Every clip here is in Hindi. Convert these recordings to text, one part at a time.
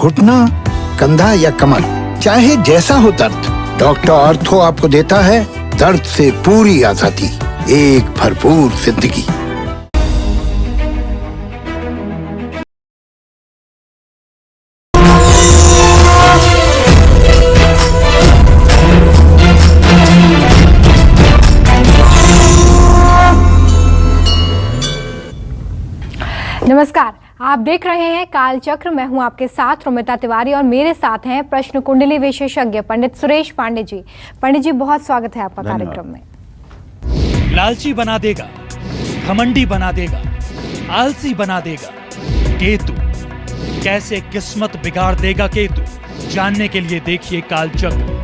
घुटना, कंधा या कमर, चाहे जैसा हो दर्द, डॉक्टर ऑर्थो आपको देता है दर्द से पूरी आजादी, एक भरपूर जिंदगी। नमस्कार, आप देख रहे हैं कालचक्र। मैं हूं आपके साथ रोमिता तिवारी और मेरे साथ हैं प्रश्न कुंडली विशेषज्ञ पंडित सुरेश पांडे जी। पंडित जी, बहुत स्वागत है आपका कार्यक्रम में। लालची बना देगा, घमंडी बना देगा, आलसी बना देगा केतु। कैसे किस्मत बिगाड़ देगा केतु, जानने के लिए देखिए कालचक्र।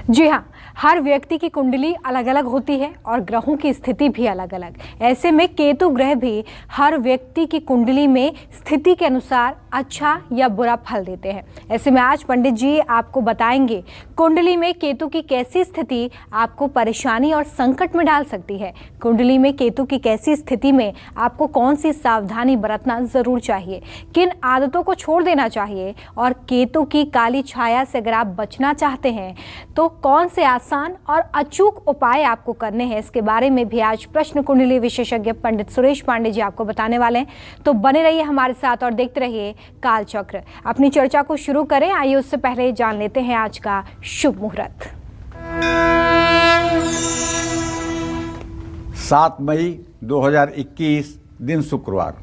जी हाँ, हर व्यक्ति की कुंडली अलग अलग होती है और ग्रहों की स्थिति भी अलग अलग। ऐसे में केतु ग्रह भी हर व्यक्ति की कुंडली में स्थिति के अनुसार अच्छा या बुरा फल देते हैं। ऐसे में आज पंडित जी आपको बताएंगे कुंडली में केतु की कैसी स्थिति आपको परेशानी और संकट में डाल सकती है। कुंडली में केतु की कैसी स्थिति में आपको कौन सी सावधानी बरतना जरूर चाहिए, किन आदतों को छोड़ देना चाहिए, और केतु की काली छाया से अगर आप बचना चाहते हैं तो कौन से आसान और अचूक उपाय आपको करने हैं, इसके बारे में भी आज प्रश्न कुंडली विशेषज्ञ पंडित सुरेश पांडे जी आपको बताने वाले हैं। तो बने रहिए हमारे साथ और देखते रहिए कालचक्र। अपनी चर्चा को शुरू करें। आइए उससे पहले जान लेते हैं आज का शुभ मुहूर्त। 7 मई 2021 दिन शुक्रवार।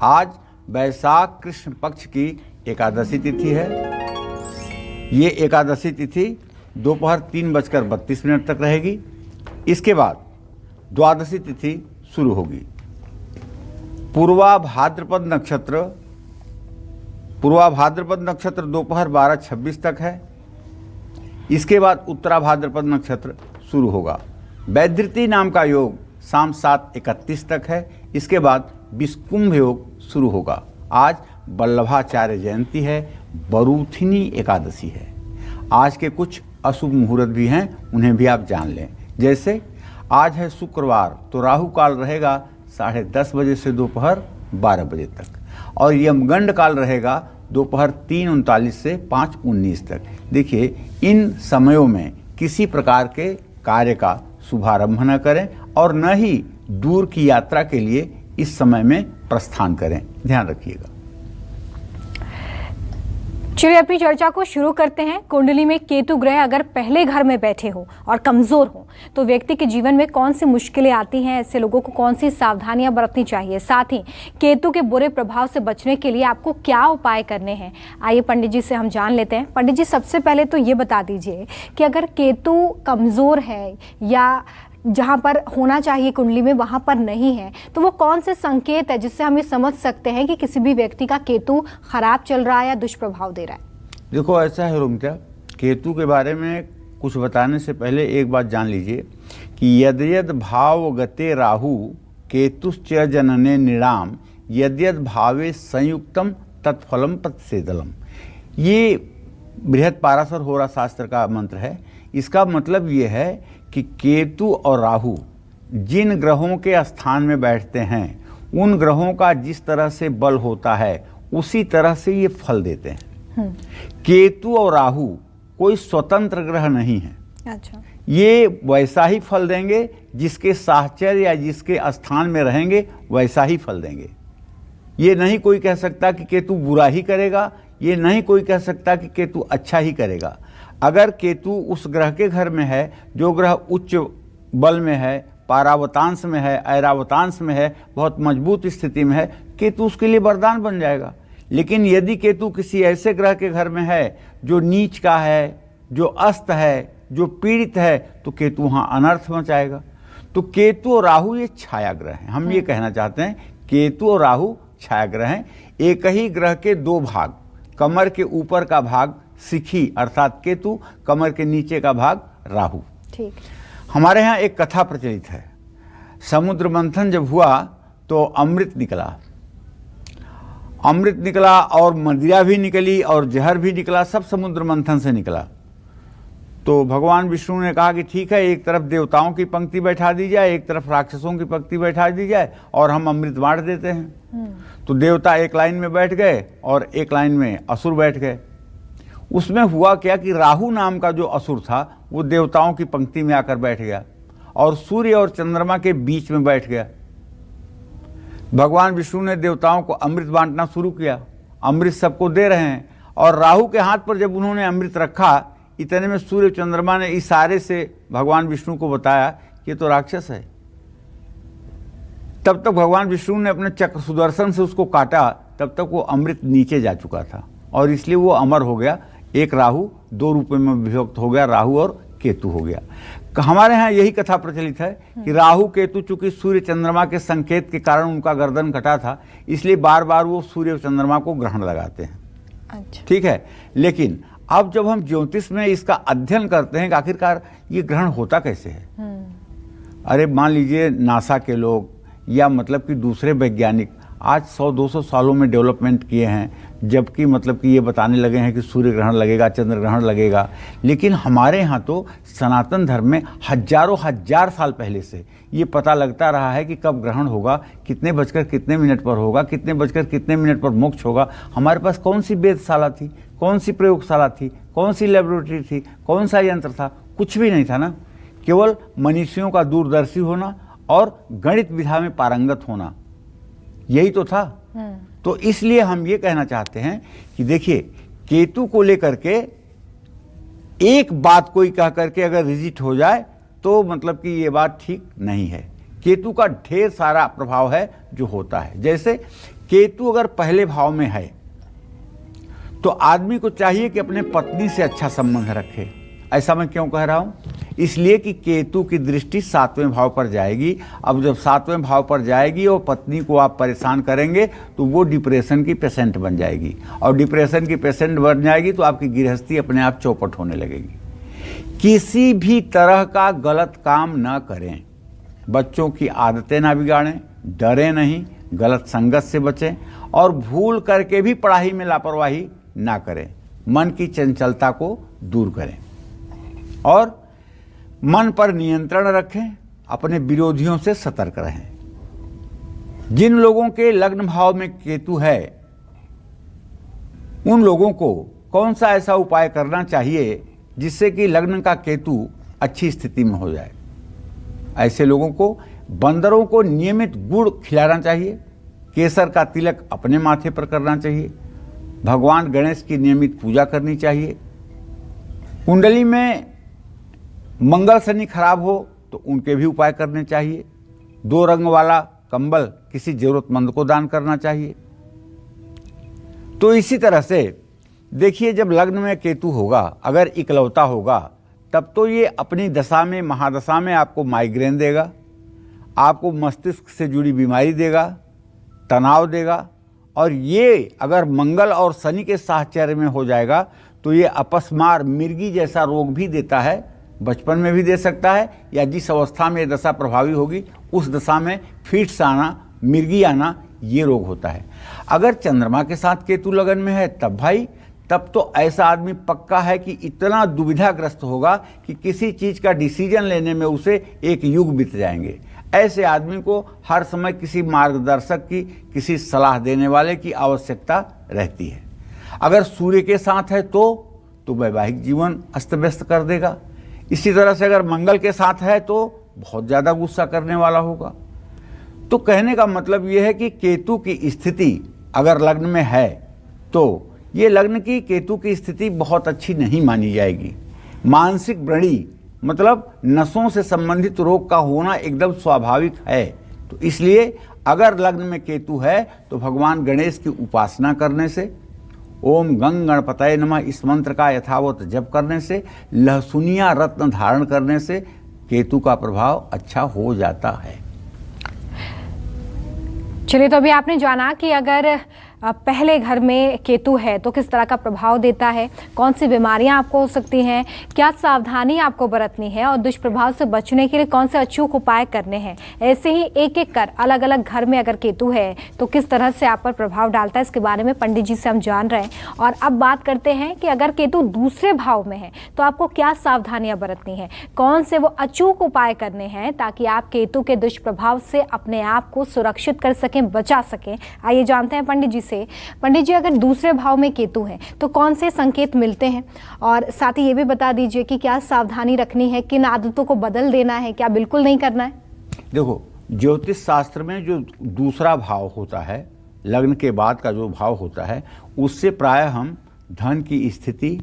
आज वैशाख कृष्ण पक्ष की एकादशी तिथि है। ये एकादशी तिथि दोपहर 3:32 तक रहेगी। इसके बाद द्वादशी तिथि शुरू होगी। पूर्वा भाद्रपद नक्षत्र दोपहर 12:26 तक है। इसके बाद उत्तरा भाद्रपद नक्षत्र शुरू होगा। वैधृति नाम का योग शाम 7:31 तक है। इसके बाद विषकुंभ योग शुरू होगा। आज वल्लभाचार्य जयंती है, बरूथिनी एकादशी है। आज के कुछ अशुभ मुहूर्त भी हैं, उन्हें भी आप जान लें। जैसे आज है शुक्रवार, तो राहु काल रहेगा 10:30 बजे से दोपहर 12 बजे तक, और यमगंड काल रहेगा दोपहर 3:39 से 5:19 तक। देखिए, इन समयों में किसी प्रकार के कार्य का शुभारंभ न करें और न ही दूर की यात्रा के लिए इस समय में प्रस्थान करें, ध्यान रखिएगा। चलिए अपनी चर्चा को शुरू करते हैं। कुंडली में केतु ग्रह अगर पहले घर में बैठे हो और कमजोर हो तो व्यक्ति के जीवन में कौन सी मुश्किलें आती हैं, ऐसे लोगों को कौन सी सावधानियां बरतनी चाहिए, साथ ही केतु के बुरे प्रभाव से बचने के लिए आपको क्या उपाय करने हैं, आइए पंडित जी से हम जान लेते हैं। पंडित जी, सबसे पहले तो ये बता दीजिए कि अगर केतु कमजोर है या जहाँ पर होना चाहिए कुंडली में वहाँ पर नहीं है, तो वो कौन से संकेत है जिससे हम ये समझ सकते हैं कि किसी भी व्यक्ति का केतु खराब चल रहा है या दुष्प्रभाव दे रहा है? देखो, ऐसा है रोमिता, केतु के बारे में कुछ बताने से पहले एक बात जान लीजिए कि यद्यद भाव गते राहु केतुश्च जनने निराम यद्यद भावे संयुक्तम तत्फलम तत्सेदलम। ये बृहद पाराशर होरा शास्त्र का मंत्र है। इसका मतलब ये है कि केतु और राहु जिन ग्रहों के स्थान में बैठते हैं, उन ग्रहों का जिस तरह से बल होता है उसी तरह से ये फल देते हैं। केतु और राहु कोई स्वतंत्र ग्रह नहीं है। अच्छा। ये वैसा ही फल देंगे, जिसके साहचर्य या जिसके स्थान में रहेंगे वैसा ही फल देंगे। ये नहीं कोई कह सकता कि केतु बुरा ही करेगा, ये नहीं कोई कह सकता कि केतु अच्छा ही करेगा। अगर केतु उस ग्रह के घर में है जो ग्रह उच्च बल में है, पारावतांश में है, ऐरावतांश में है, बहुत मजबूत स्थिति में है, केतु उसके लिए वरदान बन जाएगा। लेकिन यदि केतु किसी ऐसे ग्रह के घर में है जो नीच का है, जो अस्त है, जो पीड़ित है, तो केतु वहाँ अनर्थ मचाएगा। तो केतु और राहु ये छाया ग्रह हैं। हम ये कहना चाहते हैं केतु और राहु छाया ग्रह हैं। एक ही ग्रह के दो भाग, कमर के ऊपर का भाग शिखी अर्थात केतु, कमर के नीचे का भाग राहु। ठीक। हमारे यहाँ एक कथा प्रचलित है। समुद्र मंथन जब हुआ तो अमृत निकला और मदिरा भी निकली और जहर भी निकला, सब समुद्र मंथन से निकला। तो भगवान विष्णु ने कहा कि ठीक है, एक तरफ देवताओं की पंक्ति बैठा दी जाए, एक तरफ राक्षसों की पंक्ति बैठा दी जाए और हम अमृत बांट देते हैं। तो देवता एक लाइन में बैठ गए और एक लाइन में असुर बैठ गए। उसमें हुआ क्या कि राहु नाम का जो असुर था वो देवताओं की पंक्ति में आकर बैठ गया और सूर्य और चंद्रमा के बीच में बैठ गया। भगवान विष्णु ने देवताओं को अमृत बांटना शुरू किया, अमृत सबको दे रहे हैं, और राहु के हाथ पर जब उन्होंने अमृत रखा, इतने में सूर्य चंद्रमा ने इशारे से भगवान विष्णु को बताया कि ये तो राक्षस है। तब तक भगवान विष्णु ने अपने चक्र सुदर्शन से उसको काटा, तब तक वो अमृत नीचे जा चुका था और इसलिए वो अमर हो गया। एक राहु दो रूपों में विभक्त हो गया, राहु और केतु हो गया। हमारे यहाँ यही कथा प्रचलित है कि राहु केतु चूंकि सूर्य चंद्रमा के संकेत के कारण उनका गर्दन कटा था, इसलिए बार बार वो सूर्य और चंद्रमा को ग्रहण लगाते हैं। अच्छा। ठीक है, लेकिन अब जब हम ज्योतिष में इसका अध्ययन करते हैं कि आखिरकार ये ग्रहण होता कैसे है, अरे मान लीजिए नासा के लोग या मतलब कि दूसरे वैज्ञानिक आज 100-200 सालों में डेवलपमेंट किए हैं, जबकि मतलब कि ये बताने लगे हैं कि सूर्य ग्रहण लगेगा, चंद्र ग्रहण लगेगा। लेकिन हमारे यहाँ तो सनातन धर्म में हजारों हजार साल पहले से ये पता लगता रहा है कि कब ग्रहण होगा, कितने बजकर कितने मिनट पर होगा, कितने बजकर कितने मिनट पर मोक्ष होगा। हमारे पास कौन सी वेधशाला थी, कौन सी प्रयोगशाला थी, कौन सी लेबोरेटरी थी, कौन सा यंत्र था? कुछ भी नहीं था ना। केवल मनुष्यों का दूरदर्शी होना और गणित विधा में पारंगत होना, यही तो था। तो इसलिए हम ये कहना चाहते हैं कि देखिए, केतु को लेकर के एक बात कोई कह करके अगर रिजिट हो जाए तो मतलब कि ये बात ठीक नहीं है। केतु का ढेर सारा प्रभाव है जो होता है। जैसे केतु अगर पहले भाव में है तो आदमी को चाहिए कि अपने पत्नी से अच्छा संबंध रखे। ऐसा मैं क्यों कह रहा हूं? इसलिए कि केतु की दृष्टि 7वें भाव पर जाएगी। अब जब 7वें भाव पर जाएगी और पत्नी को आप परेशान करेंगे तो वो डिप्रेशन की पेशेंट बन जाएगी, और डिप्रेशन की पेशेंट बन जाएगी तो आपकी गृहस्थी अपने आप चौपट होने लगेगी। किसी भी तरह का गलत काम ना करें, बच्चों की आदतें ना बिगाड़ें, डरें नहीं, गलत संगत से बचें और भूल करके भी पढ़ाई में लापरवाही ना करें। मन की चंचलता को दूर करें और मन पर नियंत्रण रखें, अपने विरोधियों से सतर्क रहें। जिन लोगों के लग्न भाव में केतु है उन लोगों को कौन सा ऐसा उपाय करना चाहिए जिससे कि लग्न का केतु अच्छी स्थिति में हो जाए? ऐसे लोगों को बंदरों को नियमित गुड़ खिलाना चाहिए, केसर का तिलक अपने माथे पर करना चाहिए, भगवान गणेश की नियमित पूजा करनी चाहिए। कुंडली में मंगल शनि खराब हो तो उनके भी उपाय करने चाहिए। 2 रंग वाला कंबल किसी जरूरतमंद को दान करना चाहिए। तो इसी तरह से देखिए, जब लग्न में केतु होगा, अगर इकलौता होगा, तब तो ये अपनी दशा में, महादशा में आपको माइग्रेन देगा, आपको मस्तिष्क से जुड़ी बीमारी देगा, तनाव देगा। और ये अगर मंगल और शनि के साहचर्य में हो जाएगा तो ये अपस्मार, मिर्गी जैसा रोग भी देता है। बचपन में भी दे सकता है, या जिस अवस्था में दशा प्रभावी होगी उस दशा में फिट्स आना, मिर्गी आना, ये रोग होता है। अगर चंद्रमा के साथ केतु लगन में है तब भाई, तब तो ऐसा आदमी पक्का है कि इतना दुविधाग्रस्त होगा कि किसी चीज़ का डिसीजन लेने में उसे एक युग बीत जाएंगे। ऐसे आदमी को हर समय किसी मार्गदर्शक की, किसी सलाह देने वाले की आवश्यकता रहती है। अगर सूर्य के साथ है तो वैवाहिक जीवन अस्त व्यस्त कर देगा। इसी तरह से अगर मंगल के साथ है तो बहुत ज़्यादा गुस्सा करने वाला होगा। तो कहने का मतलब यह है कि केतु की स्थिति अगर लग्न में है तो ये लग्न की केतु की स्थिति बहुत अच्छी नहीं मानी जाएगी। मानसिक व्रणी मतलब नसों से संबंधित रोग का होना एकदम स्वाभाविक है। तो इसलिए अगर लग्न में केतु है तो भगवान गणेश की उपासना करने से, ओम गंग गणपतये नमः इस मंत्र का यथावत जप करने से, लहसुनिया रत्न धारण करने से केतु का प्रभाव अच्छा हो जाता है। चलिए, तो अभी आपने जाना कि अगर पहले घर में केतु है तो किस तरह का प्रभाव देता है, कौन सी बीमारियां आपको हो सकती हैं, क्या सावधानी आपको बरतनी है और दुष्प्रभाव से बचने के लिए कौन से अचूक उपाय करने हैं। ऐसे ही एक एक कर अलग अलग घर में अगर केतु है तो किस तरह से आप पर प्रभाव डालता है, इसके बारे में पंडित जी से हम जान रहे हैं। और अब बात करते हैं कि अगर केतु दूसरे भाव में है तो आपको क्या सावधानियां बरतनी है, कौन से वो अचूक उपाय करने हैं ताकि आप केतु के दुष्प्रभाव से अपने आप को सुरक्षित कर सकें, बचा सकें। आइए जानते हैं पंडित जी से। पंडित जी, अगर दूसरे भाव में केतु है तो कौन से संकेत मिलते हैं, और साथ ही ये भी बता दीजिए कि क्या सावधानी रखनी है, किन आदतों को बदल देना है, क्या बिल्कुल नहीं करना है। देखो, ज्योतिष शास्त्र में जो दूसरा भाव होता है, लग्न के बाद का जो भाव होता है, उससे प्राय हम धन की स्थिति,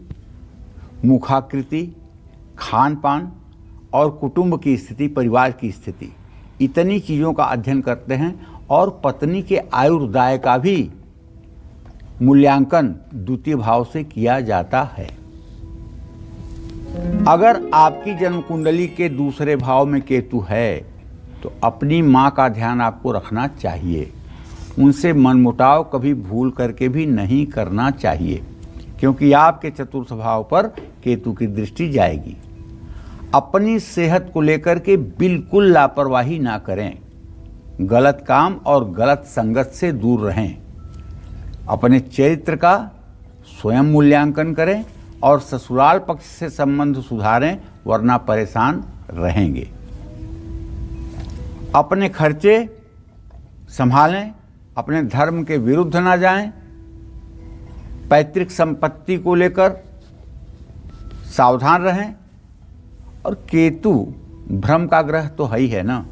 मुखाकृति, खान पान और कुटुंब की स्थिति, परिवार की स्थिति, इतनी चीज़ों का अध्ययन करते हैं। और पत्नी के आयुर्दाय का भी मूल्यांकन द्वितीय भाव से किया जाता है। अगर आपकी जन्म कुंडली के दूसरे भाव में केतु है तो अपनी माँ का ध्यान आपको रखना चाहिए। उनसे मनमुटाव कभी भूल करके भी नहीं करना चाहिए, क्योंकि आपके चतुर्थ भाव पर केतु की दृष्टि जाएगी। अपनी सेहत को लेकर के बिल्कुल लापरवाही ना करें, गलत काम और गलत संगत से दूर रहें, अपने चरित्र का स्वयं मूल्यांकन करें और ससुराल पक्ष से संबंध सुधारें, वरना परेशान रहेंगे। अपने खर्चे संभालें, अपने धर्म के विरुद्ध ना जाएं, पैतृक संपत्ति को लेकर सावधान रहें। और केतु भ्रम का ग्रह तो है ही है ना,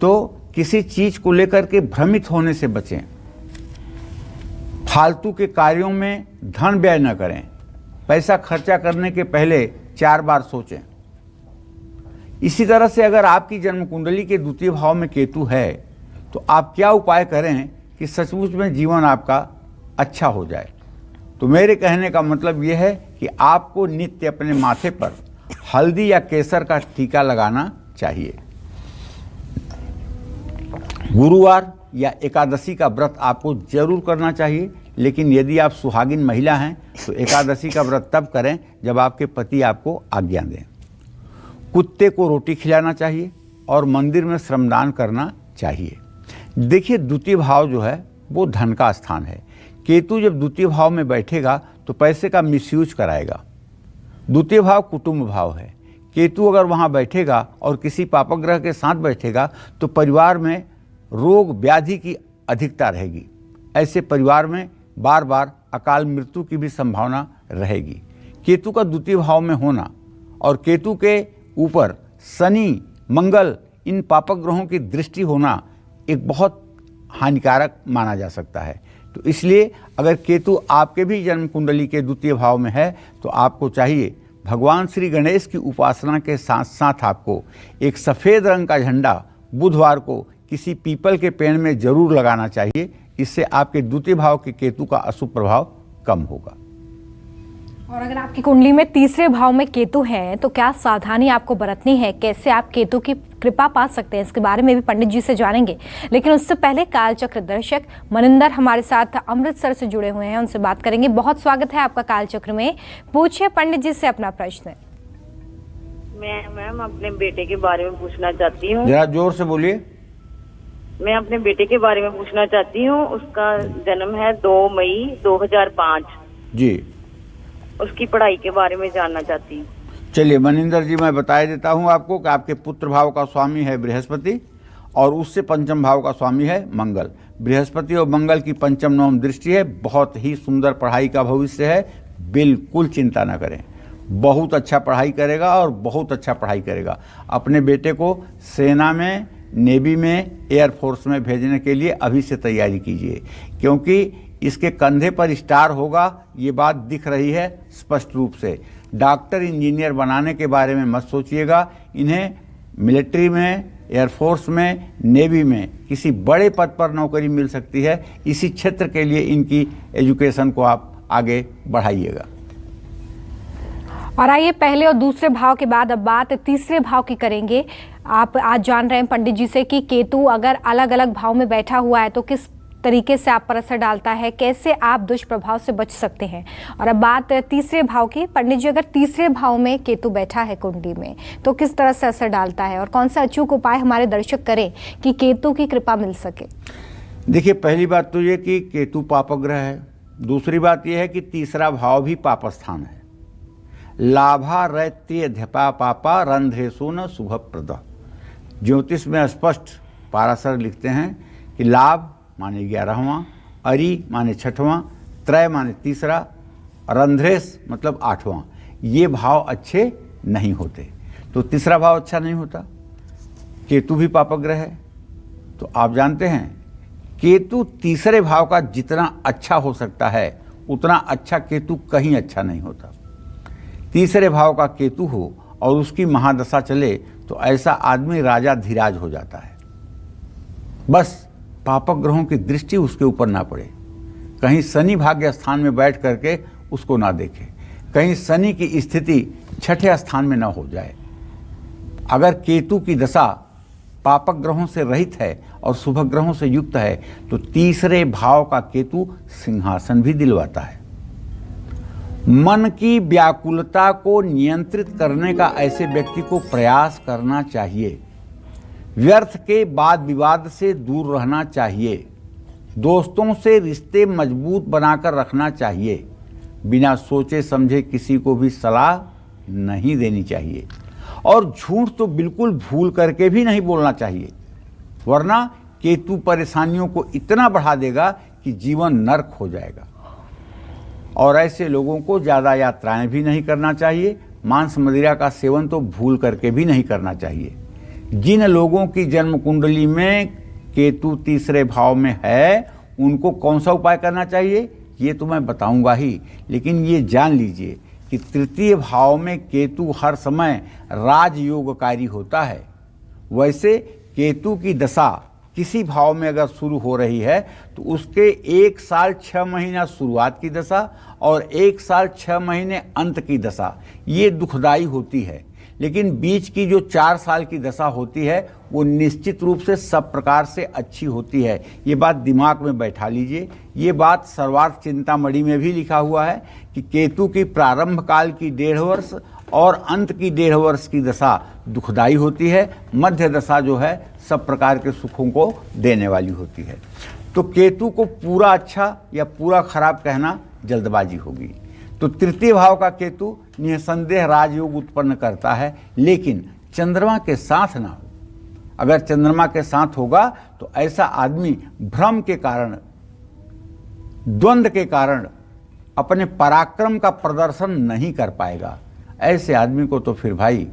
तो किसी चीज को लेकर के भ्रमित होने से बचें। फालतू के कार्यों में धन व्यय न करें, पैसा खर्चा करने के पहले 4 बार सोचें। इसी तरह से अगर आपकी जन्म कुंडली के द्वितीय भाव में केतु है तो आप क्या उपाय करें कि सचमुच में जीवन आपका अच्छा हो जाए। तो मेरे कहने का मतलब यह है कि आपको नित्य अपने माथे पर हल्दी या केसर का टीका लगाना चाहिए। गुरुवार या एकादशी का व्रत आपको जरूर करना चाहिए, लेकिन यदि आप सुहागिन महिला हैं तो एकादशी का व्रत तब करें जब आपके पति आपको आज्ञा दें। कुत्ते को रोटी खिलाना चाहिए और मंदिर में श्रमदान करना चाहिए। देखिए, द्वितीय भाव जो है वो धन का स्थान है। केतु जब द्वितीय भाव में बैठेगा तो पैसे का मिसयूज कराएगा। द्वितीय भाव कुटुंब भाव है। केतु अगर वहाँ बैठेगा और किसी पापग्रह के साथ बैठेगा तो परिवार में रोग व्याधि की अधिकता रहेगी। ऐसे परिवार में बार बार अकाल मृत्यु की भी संभावना रहेगी। केतु का द्वितीय भाव में होना और केतु के ऊपर शनि, मंगल, इन पापक ग्रहों की दृष्टि होना एक बहुत हानिकारक माना जा सकता है। तो इसलिए अगर केतु आपके भी जन्म कुंडली के द्वितीय भाव में है तो आपको चाहिए भगवान श्री गणेश की उपासना के साथ साथ आपको एक सफ़ेद रंग का झंडा बुधवार को किसी पीपल के पेड़ में जरूर लगाना चाहिए। इससे आपके द्वितीय भाव के केतु का अशुभ प्रभाव कम होगा। और अगर आपकी कुंडली में तीसरे भाव में केतु है तो क्या सावधानी आपको बरतनी है, कैसे आप केतु की कृपा पा सकते हैं, इसके बारे में भी पंडित जी से जानेंगे। लेकिन उससे पहले कालचक्र दर्शक मनिंदर हमारे साथ अमृतसर से जुड़े हुए हैं, उनसे बात करेंगे। बहुत स्वागत है आपका कालचक्र में। पूछिए पंडित जी से अपना प्रश्न। मैम अपने बेटे के बारे में पूछना चाहती हूँ। जरा जोर से बोलिए। मैं अपने बेटे के बारे में पूछना चाहती हूँ। उसका जन्म है 2 मई 2005 जी। उसकी पढ़ाई के बारे में जानना चाहती हूँ। चलिए मनिंदर जी, मैं बता देता हूँ आपको कि आपके पुत्र भाव का स्वामी है बृहस्पति और उससे पंचम भाव का स्वामी है मंगल। बृहस्पति और मंगल की पंचम नवम दृष्टि है। बहुत ही सुंदर पढ़ाई का भविष्य है, बिल्कुल चिंता न करें। बहुत अच्छा पढ़ाई करेगा और बहुत अच्छा पढ़ाई करेगा। अपने बेटे को सेना में, नेवी में, एयरफोर्स में भेजने के लिए अभी से तैयारी कीजिए, क्योंकि इसके कंधे पर स्टार होगा, ये बात दिख रही है स्पष्ट रूप से। डॉक्टर, इंजीनियर बनाने के बारे में मत सोचिएगा। इन्हें मिलिट्री में, एयरफोर्स में, नेवी में किसी बड़े पद पर नौकरी मिल सकती है। इसी क्षेत्र के लिए इनकी एजुकेशन को आप आगे बढ़ाइएगा। और आइए पहले और दूसरे भाव के बाद अब बात तीसरे भाव की करेंगे। आप आज जान रहे हैं पंडित जी से कि केतु अगर अलग अलग भाव में बैठा हुआ है तो किस तरीके से आप पर असर डालता है, कैसे आप दुष्प्रभाव से बच सकते हैं। और अब बात तीसरे भाव की। पंडित जी, अगर तीसरे भाव में केतु बैठा है कुंडली में तो किस तरह से असर डालता है, और कौन सा अचूक उपाय हमारे दर्शक करें कि केतु की कृपा मिल सके? देखिए, पहली बात तो ये कि केतु पापग्रह है। दूसरी बात यह है कि तीसरा भाव भी पापस्थान है। लाभा रैत्यध्यपा पापा रंध्रेसु न शुभ प्रद। ज्योतिष में स्पष्ट पाराशर लिखते हैं कि लाभ माने 11वां, अरि माने 6वां, त्रय माने तीसरा, रंध्रेस मतलब 8वां। ये भाव अच्छे नहीं होते, तो तीसरा भाव अच्छा नहीं होता। केतु भी पापग्रह है, तो आप जानते हैं केतु तीसरे भाव का जितना अच्छा हो सकता है उतना अच्छा केतु कहीं अच्छा नहीं होता। तीसरे भाव का केतु हो और उसकी महादशा चले तो ऐसा आदमी राजा धीराज हो जाता है। बस पापक ग्रहों की दृष्टि उसके ऊपर ना पड़े, कहीं शनि भाग्य स्थान में बैठ करके उसको ना देखे, कहीं शनि की स्थिति छठे स्थान में ना हो जाए। अगर केतु की दशा पापक ग्रहों से रहित है और शुभ ग्रहों से युक्त है तो तीसरे भाव का केतु सिंहासन भी दिलवाता है। मन की व्याकुलता को नियंत्रित करने का ऐसे व्यक्ति को प्रयास करना चाहिए। व्यर्थ के वाद विवाद से दूर रहना चाहिए। दोस्तों से रिश्ते मजबूत बनाकर रखना चाहिए। बिना सोचे समझे किसी को भी सलाह नहीं देनी चाहिए, और झूठ तो बिल्कुल भूल करके भी नहीं बोलना चाहिए, वरना केतु परेशानियों को इतना बढ़ा देगा कि जीवन नर्क हो जाएगा। और ऐसे लोगों को ज़्यादा यात्राएं भी नहीं करना चाहिए। मांस मदिरा का सेवन तो भूल करके भी नहीं करना चाहिए। जिन लोगों की जन्म कुंडली में केतु तीसरे भाव में है उनको कौन सा उपाय करना चाहिए ये तो मैं बताऊंगा ही, लेकिन ये जान लीजिए कि तृतीय भाव में केतु हर समय राजयोगकारी होता है। वैसे केतु की दशा किसी भाव में अगर शुरू हो रही है तो उसके 1 साल 6 महीना शुरुआत की दशा और 1 साल 6 महीने अंत की दशा ये दुखदाई होती है। लेकिन बीच की जो 4 साल की दशा होती है वो निश्चित रूप से सब प्रकार से अच्छी होती है। ये बात दिमाग में बैठा लीजिए। ये बात सर्वार्थ चिंतामणि में भी लिखा हुआ है कि केतु की प्रारंभ काल की 1.5 वर्ष और अंत की 1.5 वर्ष की दशा दुखदाई होती है। मध्य दशा जो है सब प्रकार के सुखों को देने वाली होती है। तो केतु को पूरा अच्छा या पूरा खराब कहना जल्दबाजी होगी। तो तृतीय भाव का केतु निसंदेह राजयोग उत्पन्न करता है, लेकिन चंद्रमा के साथ ना हो। अगर चंद्रमा के साथ होगा तो ऐसा आदमी भ्रम के कारण, द्वंद्व के कारण अपने पराक्रम का प्रदर्शन नहीं कर पाएगा। ऐसे आदमी को तो फिर भाई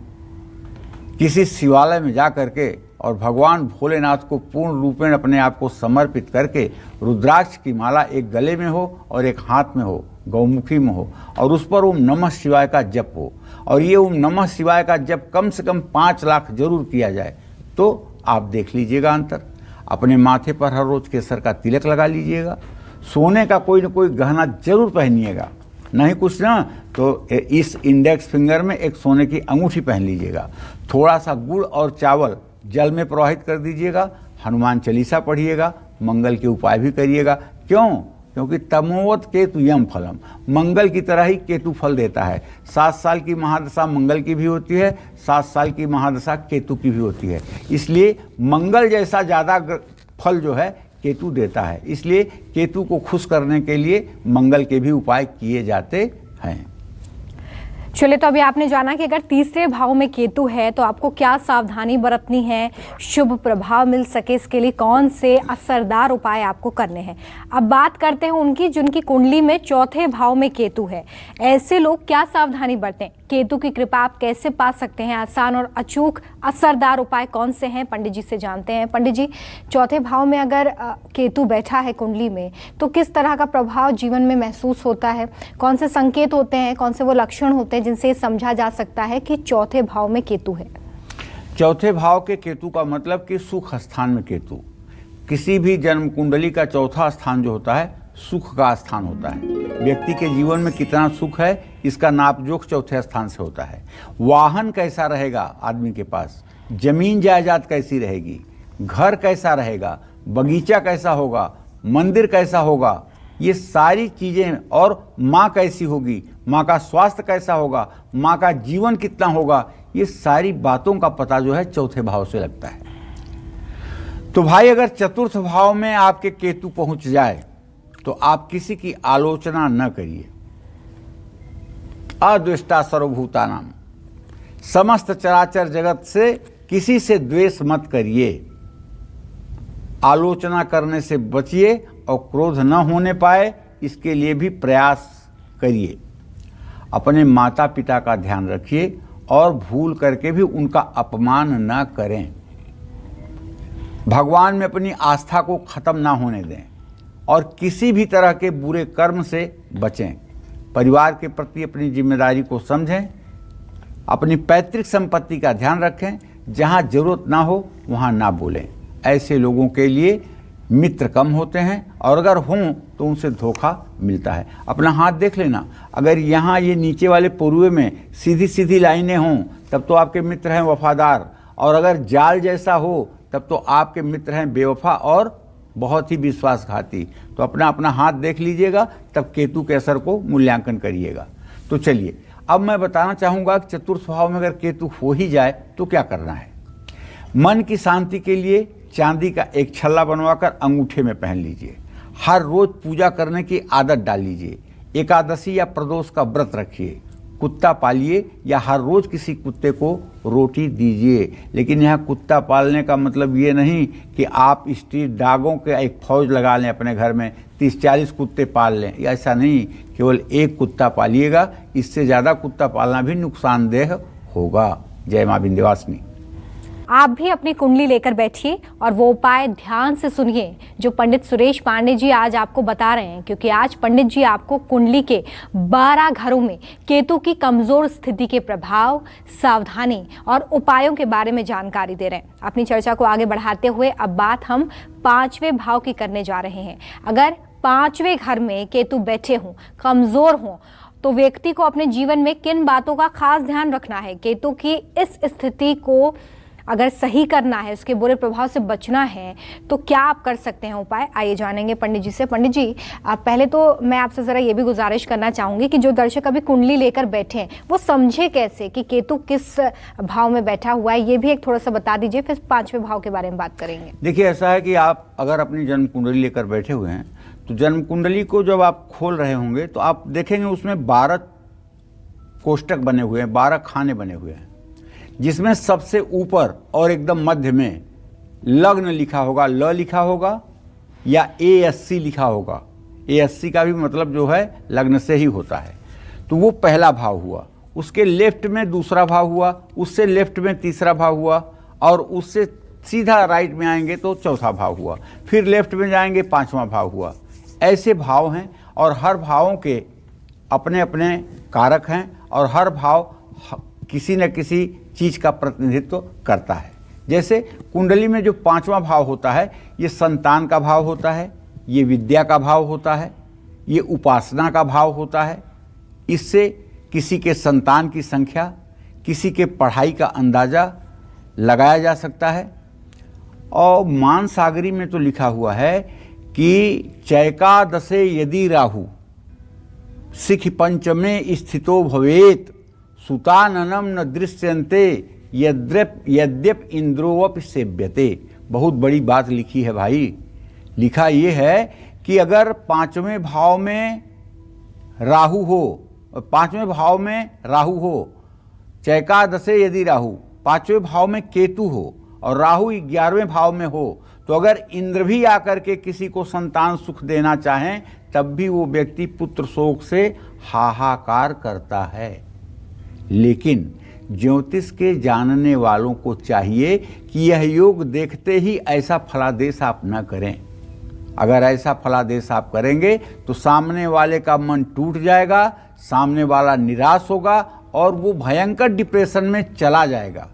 किसी शिवालय में जा करके और भगवान भोलेनाथ को पूर्ण रूपेण अपने आप को समर्पित करके रुद्राक्ष की माला एक गले में हो और एक हाथ में हो, गौमुखी में हो, और उस पर ओम नमः शिवाय का जप हो। और ये ओम नमः शिवाय का जप कम से कम 5 लाख जरूर किया जाए तो आप देख लीजिएगा अंतर। अपने माथे पर हर रोज केसर का तिलक लगा लीजिएगा। सोने का कोई न कोई गहना जरूर पहनिएगा, नहीं कुछ ना तो इस इंडेक्स फिंगर में एक सोने की अंगूठी पहन लीजिएगा। थोड़ा सा गुड़ और चावल जल में प्रवाहित कर दीजिएगा। हनुमान चालीसा पढ़िएगा। मंगल के उपाय भी करिएगा। क्यों? क्योंकि तमोवत केतु यम फलम, मंगल की तरह ही केतु फल देता है। 7 साल की महादशा मंगल की भी होती है, 7 साल की महादशा केतु की भी होती है। इसलिए मंगल जैसा ज़्यादा फल जो है केतु देता है। इसलिए केतु को खुश करने के लिए मंगल के भी उपाय किए जाते हैं। चलिए, तो अभी आपने जाना कि अगर तीसरे भाव में केतु है तो आपको क्या सावधानी बरतनी है, शुभ प्रभाव मिल सके इसके लिए कौन से असरदार उपाय आपको करने हैं। अब बात करते हैं उनकी जिनकी कुंडली में चौथे भाव में केतु है। ऐसे लोग क्या सावधानी बरतें, केतु की कृपा आप कैसे पा सकते हैं, आसान और अचूक असरदार उपाय कौन से हैं, पंडित जी से जानते हैं। पंडित जी, चौथे भाव में अगर केतु बैठा है कुंडली में तो किस तरह का प्रभाव जीवन में महसूस होता है, कौन से संकेत होते हैं, कौन से वो लक्षण होते हैं जिनसे समझा जा सकता है कि चौथे भाव में केतु है? चौथे भाव के केतु का मतलब कि सुख स्थान में केतु। किसी भी जन्म कुंडली का चौथा स्थान जो होता है सुख का स्थान होता है। व्यक्ति के जीवन में कितना सुख है इसका नापजोख चौथे स्थान से होता है। वाहन कैसा रहेगा आदमी के पास, जमीन जायदाद कैसी रहेगी, घर कैसा रहेगा, बगीचा कैसा होगा, मंदिर कैसा होगा, ये सारी चीज़ें, और माँ कैसी होगी, माँ का स्वास्थ्य कैसा होगा, माँ का जीवन कितना होगा, ये सारी बातों का पता जो है चौथे भाव से लगता है। तो भाई अगर चतुर्थ भाव में आपके केतु पहुंच जाए तो आप किसी की आलोचना न करिए। अद्वेष्टा सर्वभूतानाम, समस्त चराचर जगत से किसी से द्वेष मत करिए, आलोचना करने से बचिए और क्रोध न होने पाए इसके लिए भी प्रयास करिए। अपने माता पिता का ध्यान रखिए और भूल करके भी उनका अपमान न करें। भगवान में अपनी आस्था को खत्म ना होने दें और किसी भी तरह के बुरे कर्म से बचें। परिवार के प्रति अपनी जिम्मेदारी को समझें, अपनी पैतृक संपत्ति का ध्यान रखें, जहां जरूरत ना हो वहां ना बोलें। ऐसे लोगों के लिए मित्र कम होते हैं और अगर हों तो उनसे धोखा मिलता है। अपना हाथ देख लेना, अगर यहाँ ये नीचे वाले पुरुए में सीधी सीधी लाइनें हों तब तो आपके मित्र हैं वफादार, और अगर जाल जैसा हो तब तो आपके मित्र हैं बेवफा और बहुत ही विश्वासघाती। तो अपना अपना हाथ देख लीजिएगा, तब केतु के असर को मूल्यांकन करिएगा। तो चलिए अब मैं बताना चाहूँगा कि चतुर्थ भाव में अगर केतु हो ही जाए तो क्या करना है। मन की शांति के लिए चांदी का एक छल्ला बनवाकर अंगूठे में पहन लीजिए। हर रोज पूजा करने की आदत डाल लीजिए। एकादशी या प्रदोष का व्रत रखिए। कुत्ता पालिए या हर रोज किसी कुत्ते को रोटी दीजिए। लेकिन यहाँ कुत्ता पालने का मतलब ये नहीं कि आप स्ट्रीट डॉगों के एक फौज लगा लें, अपने घर में 30-40 कुत्ते पाल लें, ऐसा नहीं। केवल एक कुत्ता पालिएगा, इससे ज़्यादा कुत्ता पालना भी नुकसानदेह होगा। जय माँ विंध्यवासिनी। आप भी अपनी कुंडली लेकर बैठिए और वो उपाय ध्यान से सुनिए जो पंडित सुरेश पांडे जी आज आपको बता रहे हैं, क्योंकि आज पंडित जी आपको कुंडली के 12 घरों में केतु की कमजोर स्थिति के प्रभाव, सावधानी और उपायों के बारे में जानकारी दे रहे हैं। अपनी चर्चा को आगे बढ़ाते हुए अब बात हम 5वें भाव की करने जा रहे हैं। अगर 5वें घर में केतु बैठे हों, कमजोर हों, तो व्यक्ति को अपने जीवन में किन बातों का खास ध्यान रखना है। केतु की इस स्थिति को अगर सही करना है, उसके बुरे प्रभाव से बचना है, तो क्या आप कर सकते हैं उपाय, आइए जानेंगे पंडित जी से। पंडित जी, पहले तो मैं आपसे ज़रा ये भी गुजारिश करना चाहूँगी कि जो दर्शक अभी कुंडली लेकर बैठे हैं वो समझे कैसे कि केतु किस भाव में बैठा हुआ है, ये भी एक थोड़ा सा बता दीजिए, फिर 5वें भाव के बारे में बात करेंगे। देखिए, ऐसा है कि आप अगर अपनी जन्म कुंडली लेकर बैठे हुए हैं तो जन्म कुंडली को जब आप खोल रहे होंगे तो आप देखेंगे उसमें 12 कोष्टक बने हुए हैं, 12 खाने बने हुए हैं, जिसमें सबसे ऊपर और एकदम मध्य में लग्न लिखा होगा, ल लिखा होगा या ASC लिखा होगा। ASC का भी मतलब जो है लग्न से ही होता है। तो वो पहला भाव हुआ। उसके लेफ्ट में दूसरा भाव हुआ, उससे लेफ्ट में तीसरा भाव हुआ, और उससे सीधा राइट में आएंगे तो चौथा भाव हुआ, फिर लेफ्ट में जाएंगे 5वां भाव हुआ। ऐसे भाव हैं और हर भावों के अपने अपने कारक हैं और हर भाव किसी न किसी चीज़ का प्रतिनिधित्व करता है। जैसे कुंडली में जो 5वां भाव होता है, ये संतान का भाव होता है, ये विद्या का भाव होता है, ये उपासना का भाव होता है। इससे किसी के संतान की संख्या, किसी के पढ़ाई का अंदाज़ा लगाया जा सकता है। और मानसागरी में तो लिखा हुआ है कि चैकादशे यदि राहु सिख पंचमे स्थितो भवेत सुताननम न दृश्यन्ते यद्यप इंद्रोवप सेव्यते। बहुत बड़ी बात लिखी है भाई। लिखा ये है कि अगर 5वें भाव में राहु हो, 5वें भाव में राहु हो, चैकादशे यदि राहु 5वें भाव में केतु हो और राहु 11वें भाव में हो, तो अगर इंद्र भी आकर के किसी को संतान सुख देना चाहें तब भी वो व्यक्ति पुत्र शोक से हाहाकार करता है। लेकिन ज्योतिष के जानने वालों को चाहिए कि यह योग देखते ही ऐसा फलादेश आप न करें। अगर ऐसा फलादेश आप करेंगे तो सामने वाले का मन टूट जाएगा, सामने वाला निराश होगा और वो भयंकर डिप्रेशन में चला जाएगा।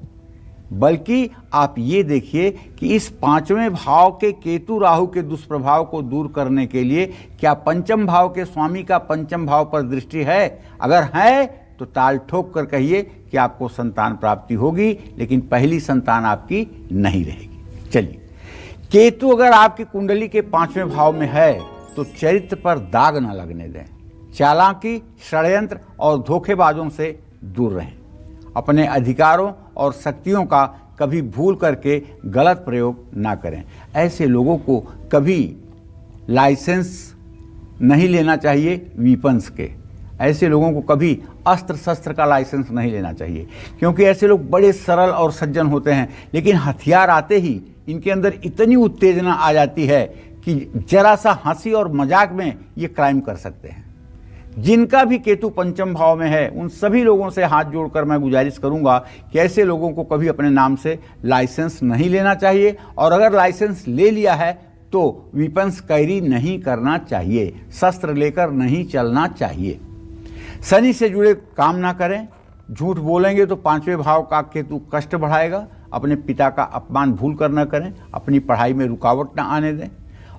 बल्कि आप ये देखिए कि इस 5वें भाव के केतु राहु के दुष्प्रभाव को दूर करने के लिए क्या 5म भाव के स्वामी का 5म भाव पर दृष्टि है? अगर है तो ताल ठोक कर कहिए कि आपको संतान प्राप्ति होगी, लेकिन पहली संतान आपकी नहीं रहेगी। चलिए, केतु अगर आपकी कुंडली के 5वें भाव में है तो चरित्र पर दाग न लगने दें। चालाकी, षड्यंत्र और धोखेबाजों से दूर रहें। अपने अधिकारों और शक्तियों का कभी भूल करके गलत प्रयोग ना करें। ऐसे लोगों को कभी लाइसेंस नहीं लेना चाहिए वीपन्स के। ऐसे लोगों को कभी अस्त्र शस्त्र का लाइसेंस नहीं लेना चाहिए, क्योंकि ऐसे लोग बड़े सरल और सज्जन होते हैं, लेकिन हथियार आते ही इनके अंदर इतनी उत्तेजना आ जाती है कि जरा सा हंसी और मजाक में ये क्राइम कर सकते हैं। जिनका भी केतु 5वें भाव में है उन सभी लोगों से हाथ जोड़कर मैं गुजारिश करूंगा कि ऐसे लोगों को कभी अपने नाम से लाइसेंस नहीं लेना चाहिए, और अगर लाइसेंस ले लिया है तो वीपन्स कैरी नहीं करना चाहिए, शस्त्र लेकर नहीं चलना चाहिए। शनि से जुड़े काम ना करें। झूठ बोलेंगे तो 5वें भाव का केतु कष्ट बढ़ाएगा। अपने पिता का अपमान भूल कर न करें। अपनी पढ़ाई में रुकावट ना आने दें।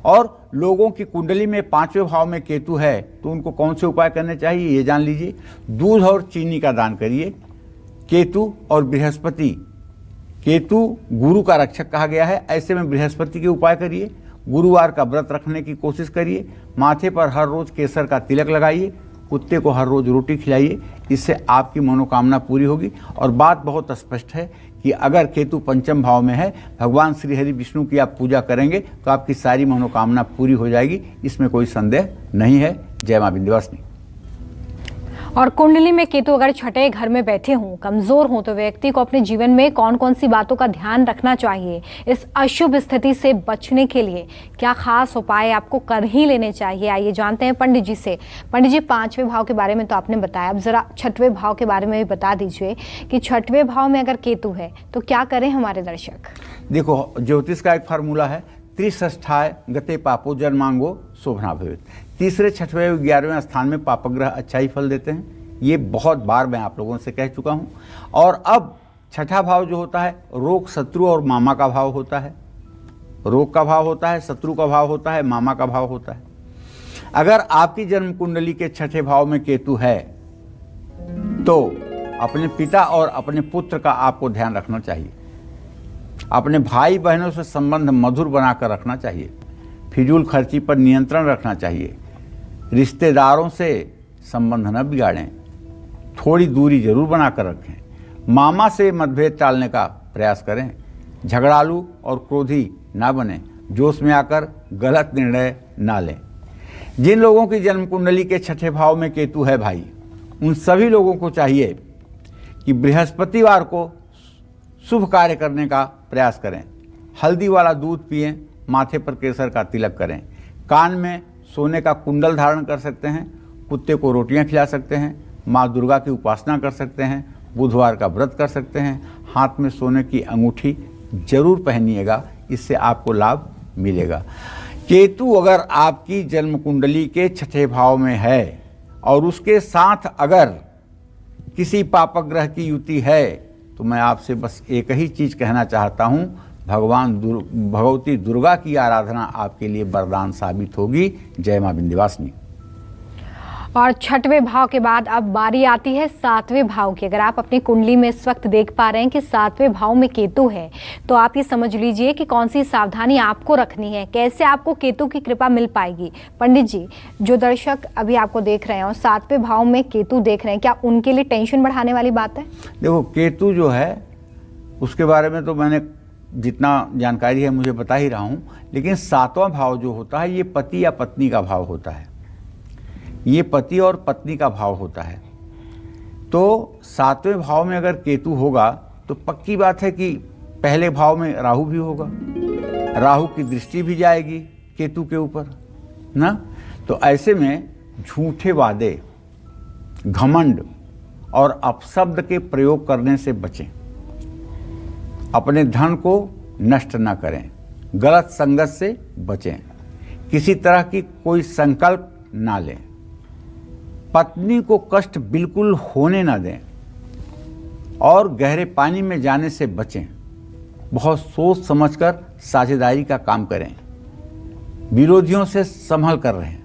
और लोगों की कुंडली में 5वें भाव में केतु है तो उनको कौन से उपाय करने चाहिए ये जान लीजिए। दूध और चीनी का दान करिए। केतु और बृहस्पति, केतु गुरु का रक्षक कहा गया है, ऐसे में बृहस्पति के उपाय करिए। गुरुवार का व्रत रखने की कोशिश करिए। माथे पर हर रोज केसर का तिलक लगाइए। कुत्ते को हर रोज रोटी खिलाइए। इससे आपकी मनोकामना पूरी होगी। और बात बहुत स्पष्ट है कि अगर केतु 5वें भाव में है, भगवान श्री हरि विष्णु की आप पूजा करेंगे तो आपकी सारी मनोकामना पूरी हो जाएगी, इसमें कोई संदेह नहीं है। जय मां विंध्यवासिनी। और कुंडली में केतु अगर छठे घर में बैठे हों, कमजोर हों, तो व्यक्ति को अपने जीवन में कौन कौन सी बातों का ध्यान रखना चाहिए? इस अशुभ स्थिति से बचने के लिए क्या खास उपाय आपको कर ही लेने चाहिए? आइए जानते हैं पंडित जी से। पंडित जी, 5वें भाव के बारे में तो आपने बताया, अब जरा 6वें भाव के बारे में भी बता दीजिए कि 6वें भाव में अगर केतु है तो क्या करें हमारे दर्शक? देखो, ज्योतिष का एक फार्मूला है, त्रिष्ठाय गते पापो जन्मांगो शोभना भवेत्। तीसरे, 6वें, 11वें स्थान में पापग्रह अच्छा ही फल देते हैं। ये बहुत बार मैं आप लोगों से कह चुका हूँ। और अब 6ठा भाव जो होता है रोग, शत्रु और मामा का भाव होता है। रोग का भाव होता है, शत्रु का भाव होता है, मामा का भाव होता है। अगर आपकी जन्म कुंडली के 6ठे भाव में केतु है तो अपने पिता और अपने पुत्र का आपको ध्यान रखना चाहिए। अपने भाई बहनों से संबंध मधुर बनाकर रखना चाहिए। फिजूल खर्ची पर नियंत्रण रखना चाहिए। रिश्तेदारों से संबंध न बिगाड़ें। थोड़ी दूरी जरूर बनाकर रखें। मामा से मतभेद टालने का प्रयास करें। झगड़ालू और क्रोधी ना बने। जोश में आकर गलत निर्णय ना लें। जिन लोगों की जन्म कुंडली के 6ठे भाव में केतु है भाई, उन सभी लोगों को चाहिए कि बृहस्पतिवार को शुभ कार्य करने का प्रयास करें। हल्दी वाला दूध पिएं। माथे पर केसर का तिलक करें। कान में सोने का कुंडल धारण कर सकते हैं। कुत्ते को रोटियां खिला सकते हैं। माँ दुर्गा की उपासना कर सकते हैं। बुधवार का व्रत कर सकते हैं। हाथ में सोने की अंगूठी जरूर पहनिएगा, इससे आपको लाभ मिलेगा। केतु अगर आपकी जन्म कुंडली के 6ठे भाव में है और उसके साथ अगर किसी पापग्रह की युति है तो मैं आपसे बस एक ही चीज कहना चाहता हूं, भगवती दुर्गा की आराधना आपके लिए वरदान साबित होगी। जय मां विंध्यवासिनी। और 6वें भाव के बाद अब बारी आती है 7वें भाव की। अगर आप अपनी कुंडली में इस वक्त देख पा रहे हैं कि 7वें भाव में केतु है, तो आप ये समझ लीजिए कि कौन सी सावधानी आपको रखनी है, कैसे आपको केतु की कृपा मिल पाएगी। पंडित जी, जो दर्शक अभी आपको देख रहे हैं और 7वें भाव में केतु देख रहे हैं, क्या उनके लिए टेंशन बढ़ाने वाली बात है? देखो, केतु जो है उसके बारे में तो मैंने जितना जानकारी है मुझे बता ही रहा हूं, लेकिन 7वां भाव जो होता है ये पति या पत्नी का भाव होता है। ये पति और पत्नी का भाव होता है। तो 7वें भाव में अगर केतु होगा तो पक्की बात है कि पहले भाव में राहु भी होगा। राहु की दृष्टि भी जाएगी केतु के ऊपर ना। तो ऐसे में झूठे वादे, घमंड और अपशब्द के प्रयोग करने से बचें। अपने धन को नष्ट न करें। गलत संगत से बचें। किसी तरह की कोई संकल्प ना लें। पत्नी को कष्ट बिल्कुल होने ना दें और गहरे पानी में जाने से बचें। बहुत सोच समझकर साझेदारी का काम करें। विरोधियों से संभल कर रहें।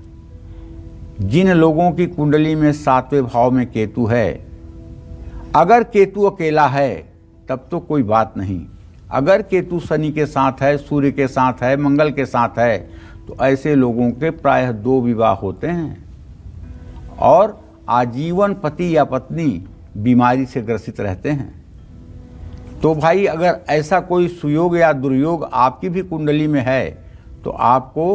जिन लोगों की कुंडली में 7वें भाव में केतु है, अगर केतु अकेला है तब तो कोई बात नहीं, अगर केतु शनि के साथ है, सूर्य के साथ है, मंगल के साथ है, तो ऐसे लोगों के प्रायः 2 विवाह होते हैं और आजीवन पति या पत्नी बीमारी से ग्रसित रहते हैं। तो भाई अगर ऐसा कोई सुयोग या दुर्योग आपकी भी कुंडली में है तो आपको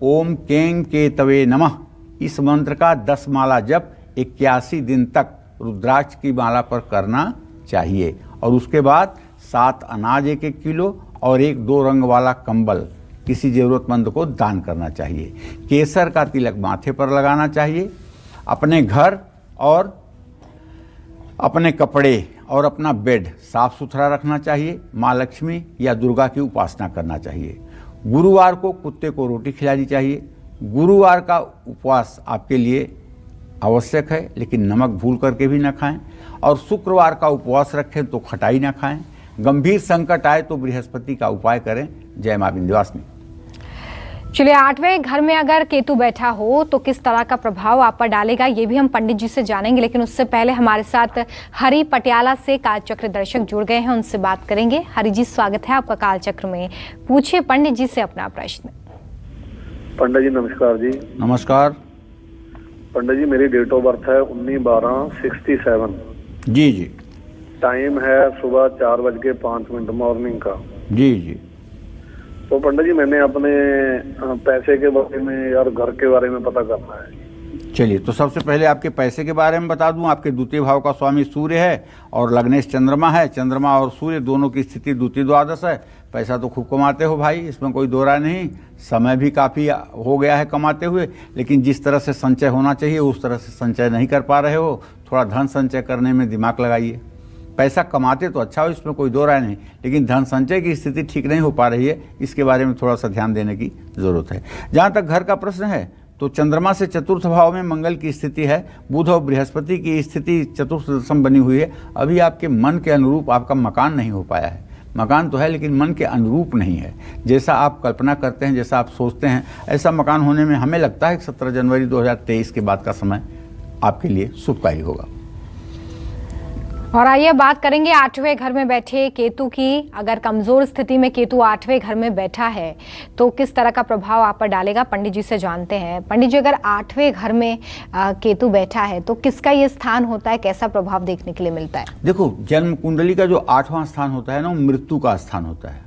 ओम कें केतवे नमः इस मंत्र का 10 माला जप 81 दिन तक रुद्राक्ष की माला पर करना चाहिए और उसके बाद 7 अनाज 1-1 किलो और 1-2 रंग वाला कंबल किसी जरूरतमंद को दान करना चाहिए। केसर का तिलक माथे पर लगाना चाहिए। अपने घर और अपने कपड़े और अपना बेड साफ सुथरा रखना चाहिए। माँ लक्ष्मी या दुर्गा की उपासना करना चाहिए। गुरुवार को कुत्ते को रोटी खिलानी चाहिए। गुरुवार का उपवास आपके लिए आवश्यक है, लेकिन नमक भूल करके भी ना खाएं और शुक्रवार का उपवास रखें तो खटाई ना खाएं। गंभीर संकट आए तो बृहस्पति का उपाय करें। जय मां विंध्यवासिनी। चलिए, 8वें घर में अगर केतु बैठा हो तो किस तरह का प्रभाव आप पर डालेगा, ये भी हम पंडित जी से जानेंगे, लेकिन उससे पहले हमारे साथ हरि पटियाला से कालचक्र दर्शक जुड़ गए हैं, उनसे बात करेंगे। हरि जी, स्वागत है आपका कालचक्र में। पूछिए पंडित जी से अपना प्रश्न। पंडित जी नमस्कार जी। नमस्कार पंडित जी, मेरी डेट ऑफ बर्थ है 19/12/67। जी जी। टाइम है सुबह 4:05 मॉर्निंग का। जी जी। तो पंडित जी, मैंने अपने पैसे के बारे में और घर के बारे में पता करना है। चलिए, तो सबसे पहले आपके पैसे के बारे में बता दूं। आपके द्वितीय भाव का स्वामी सूर्य है और लग्नेश चंद्रमा है। चंद्रमा और सूर्य दोनों की स्थिति द्वितीय द्वादश है। पैसा तो खूब कमाते हो भाई, इसमें कोई दो राय नहीं। समय भी काफ़ी हो गया है कमाते हुए, लेकिन जिस तरह से संचय होना चाहिए उस तरह से संचय नहीं कर पा रहे हो। थोड़ा धन संचय करने में दिमाग लगाइए। पैसा कमाते तो अच्छा हो, इसमें कोई दो राय नहीं, लेकिन धन संचय की स्थिति ठीक नहीं हो पा रही है, इसके बारे में थोड़ा सा ध्यान देने की ज़रूरत है। जहाँ तक घर का प्रश्न है तो चंद्रमा से चतुर्थ भाव में मंगल की स्थिति है। बुध और बृहस्पति की स्थिति चतुर्थ दशम बनी हुई है। अभी आपके मन के अनुरूप आपका मकान नहीं हो पाया है। मकान तो है लेकिन मन के अनुरूप नहीं है। जैसा आप कल्पना करते हैं, जैसा आप सोचते हैं, ऐसा मकान होने में हमें लगता है कि 17 जनवरी 2023 के बाद का समय आपके लिए शुभकारी होगा। और आइए बात करेंगे 8वें घर में बैठे केतु की। अगर कमजोर स्थिति में केतु 8वें घर में बैठा है तो किस तरह का प्रभाव आप पर डालेगा, पंडित जी से जानते हैं। पंडित जी, अगर 8वें घर में केतु बैठा है तो किसका ये स्थान होता है, कैसा प्रभाव देखने के लिए मिलता है? देखो, जन्म कुंडली का जो 8वां स्थान होता है ना, वो मृत्यु का स्थान होता है।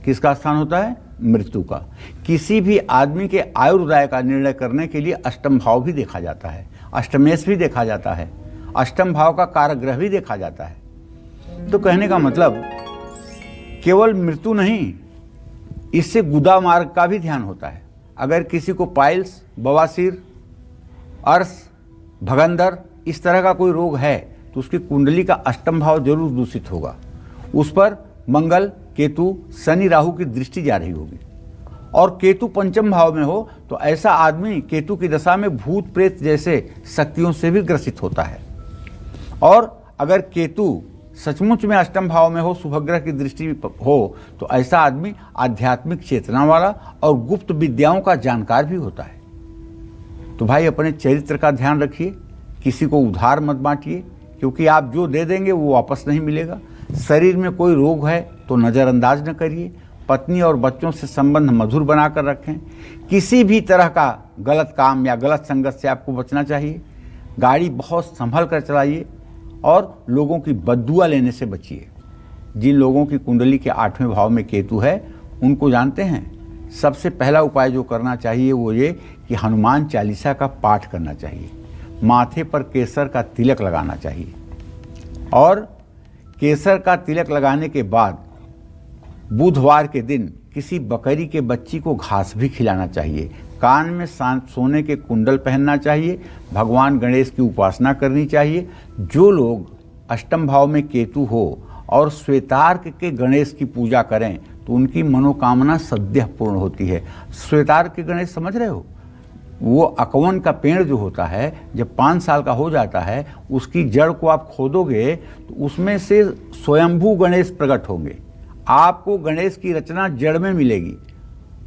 किसका स्थान होता है? मृत्यु का। किसी भी आदमी के आयुर्दाय का निर्णय करने के लिए अष्टम भाव भी देखा जाता है, अष्टमेश भी देखा जाता है, अष्टम भाव का कारक ग्रह भी देखा जाता है। तो कहने का मतलब केवल मृत्यु नहीं, इससे गुदा मार्ग का भी ध्यान होता है। अगर किसी को पाइल्स, बवासीर, अर्श, भगंदर इस तरह का कोई रोग है तो उसकी कुंडली का अष्टम भाव जरूर दूषित होगा। उस पर मंगल, केतु, शनि, राहु की दृष्टि जा रही होगी। और केतु पंचम भाव में हो तो ऐसा आदमी केतु की दशा में भूत प्रेत जैसे शक्तियों से भी ग्रसित होता है। और अगर केतु सचमुच में अष्टम भाव में हो, शुभग्रह की दृष्टि हो, तो ऐसा आदमी आध्यात्मिक चेतना वाला और गुप्त विद्याओं का जानकार भी होता है। तो भाई अपने चरित्र का ध्यान रखिए, किसी को उधार मत बांटिए, क्योंकि आप जो दे देंगे वो वापस नहीं मिलेगा। शरीर में कोई रोग है तो नज़रअंदाज न करिए। पत्नी और बच्चों से संबंध मधुर बनाकर रखें। किसी भी तरह का गलत काम या गलत संगत से आपको बचना चाहिए। गाड़ी बहुत संभल कर चलाइए और लोगों की बद्दुआ लेने से बचिए। जिन लोगों की कुंडली के 8वें भाव में केतु है उनको जानते हैं, सबसे पहला उपाय जो करना चाहिए वो ये कि हनुमान चालीसा का पाठ करना चाहिए। माथे पर केसर का तिलक लगाना चाहिए और केसर का तिलक लगाने के बाद बुधवार के दिन किसी बकरी के बच्ची को घास भी खिलाना चाहिए। कान में सोने के कुंडल पहनना चाहिए। भगवान गणेश की उपासना करनी चाहिए। जो लोग अष्टम भाव में केतु हो और श्वेतार्क के गणेश की पूजा करें तो उनकी मनोकामना सद्य पूर्ण होती है। श्वेतार्क के गणेश समझ रहे हो? वो अकवन का पेड़ जो होता है, जब 5 साल का हो जाता है, उसकी जड़ को आप खोदोगे तो उसमें से स्वयंभू गणेश प्रकट होंगे। आपको गणेश की रचना जड़ में मिलेगी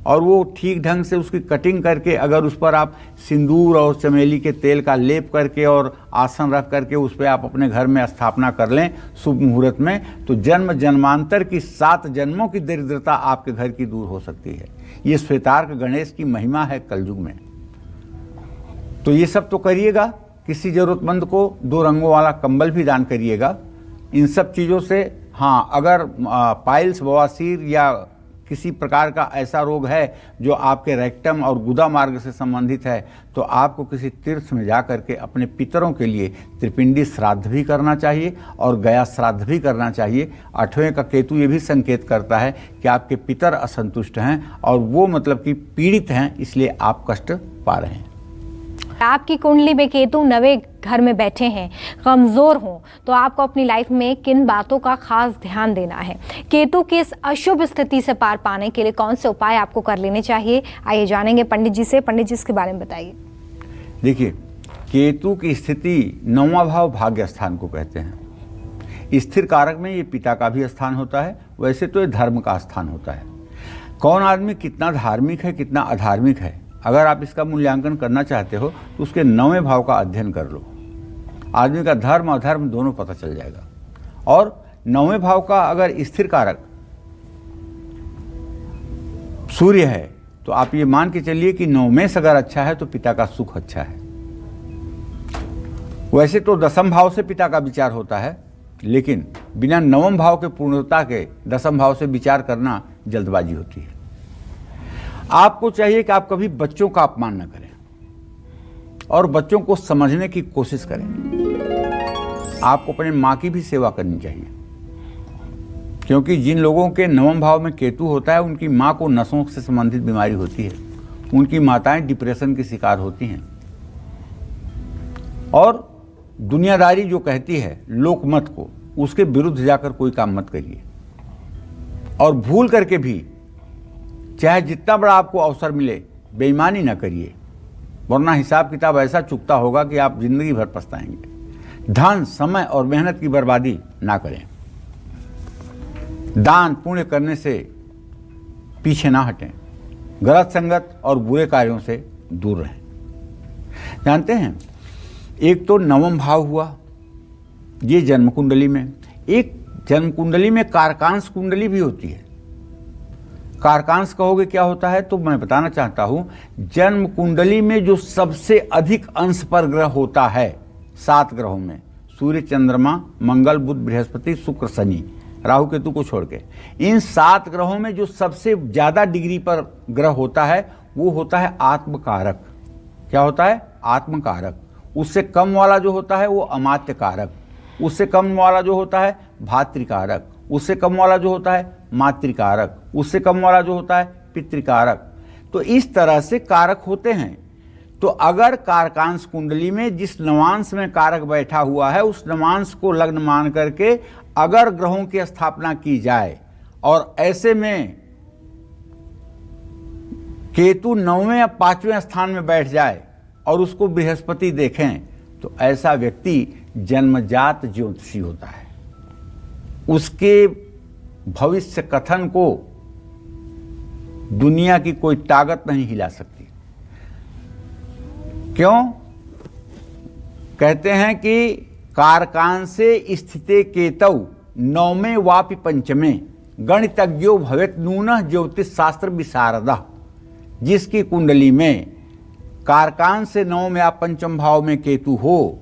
और वो ठीक ढंग से उसकी कटिंग करके अगर उस पर आप सिंदूर और चमेली के तेल का लेप करके और आसन रख करके उस पर आप अपने घर में स्थापना कर लें शुभ मुहूर्त में, तो जन्म जन्मांतर की 7 जन्मों की दरिद्रता आपके घर की दूर हो सकती है। ये श्वेतार्क गणेश की महिमा है कलयुग में। तो ये सब तो करिएगा। किसी जरूरतमंद को 2 रंगों वाला कंबल भी दान करिएगा। इन सब चीज़ों से हाँ, अगर पाइल्स, बवासीर या किसी प्रकार का ऐसा रोग है जो आपके रेक्टम और गुदा मार्ग से संबंधित है, तो आपको किसी तीर्थ में जा करके अपने पितरों के लिए त्रिपिंडी श्राद्ध भी करना चाहिए और गया श्राद्ध भी करना चाहिए। 8वें का केतु ये भी संकेत करता है कि आपके पितर असंतुष्ट हैं और वो मतलब कि पीड़ित हैं, इसलिए आप कष्ट पा रहे हैं। आपकी कुंडली में केतु 9वें घर में बैठे हैं, कमजोर हों, तो आपको अपनी लाइफ में किन बातों का खास ध्यान देना है? केतु की इस अशुभ स्थिति से पार पाने के लिए कौन से उपाय आपको कर लेने चाहिए? आइए जानेंगे पंडित जी से। पंडित जी इसके बारे में बताइए। देखिए, केतु की स्थिति 9वां भाव भाग्य स्थान को कहते हैं। स्थिर कारक में ये पिता का भी स्थान होता है, वैसे तो ये धर्म का स्थान होता है। कौन आदमी कितना धार्मिक है, कितना अधार्मिक है, अगर आप इसका मूल्यांकन करना चाहते हो तो उसके 9वें भाव का अध्ययन कर लो। आदमी का धर्म अधर्म दोनों पता चल जाएगा। और 9वें भाव का अगर स्थिर कारक सूर्य है तो आप ये मान के चलिए कि 9 में से अगर अच्छा है तो पिता का सुख अच्छा है। वैसे तो 10म भाव से पिता का विचार होता है, लेकिन बिना 9वें भाव के पूर्णता के 10म भाव से विचार करना जल्दबाजी होती है। आपको चाहिए कि आप कभी बच्चों का अपमान न करें और बच्चों को समझने की कोशिश करें। आपको अपने माँ की भी सेवा करनी चाहिए, क्योंकि जिन लोगों के 9वें भाव में केतु होता है उनकी माँ को नसों से संबंधित बीमारी होती है, उनकी माताएं डिप्रेशन की शिकार होती हैं। और दुनियादारी जो कहती है लोकमत को, उसके विरुद्ध जाकर कोई काम मत करिए। और भूल करके भी चाहे जितना बड़ा आपको अवसर मिले बेईमानी ना करिए, वरना हिसाब किताब ऐसा चुकता होगा कि आप जिंदगी भर पछताएंगे। धन, समय और मेहनत की बर्बादी ना करें। दान पुण्य करने से पीछे ना हटें। गलत संगत और बुरे कार्यों से दूर रहें। जानते हैं, एक तो 9वां भाव हुआ ये जन्म कुंडली में, एक जन्म कुंडली में कारकांश कुंडली भी होती है। कारकांश कहोगे क्या होता है, तो मैं बताना चाहता हूं, जन्म कुंडली में जो सबसे अधिक अंश पर ग्रह होता है 7 ग्रहों में, सूर्य, चंद्रमा, मंगल, बुध, बृहस्पति, शुक्र, शनि, राहु केतु को छोड़ के, इन 7 ग्रहों में जो सबसे ज्यादा डिग्री पर ग्रह होता है वो होता है आत्मकारक। क्या होता है? आत्मकारक। उससे कम वाला जो होता है वो अमात्य कारक, उससे कम वाला जो होता है भातृकारक, उससे कम वाला जो होता है मातृकारक, उससे कम वाला जो होता है पितृकारक। तो इस तरह से कारक होते हैं। तो अगर कारकांश कुंडली में जिस नवांश में कारक बैठा हुआ है उस नवांश को लग्न मान करके अगर ग्रहों की स्थापना की जाए और ऐसे में केतु 9वें या 5वें स्थान में बैठ जाए और उसको बृहस्पति देखें, तो ऐसा व्यक्ति जन्मजात ज्योतिषी होता है। उसके भविष्य कथन को दुनिया की कोई ताकत नहीं हिला सकती। क्यों? कहते हैं कि कारकांशे स्थिते केतौ 9वें वापि 5वें गणितज्ञो भवेत् नूनः ज्योतिष शास्त्र विशारदः। जिसकी कुंडली में कारकांश से 9वें या 5वें भाव में केतु हो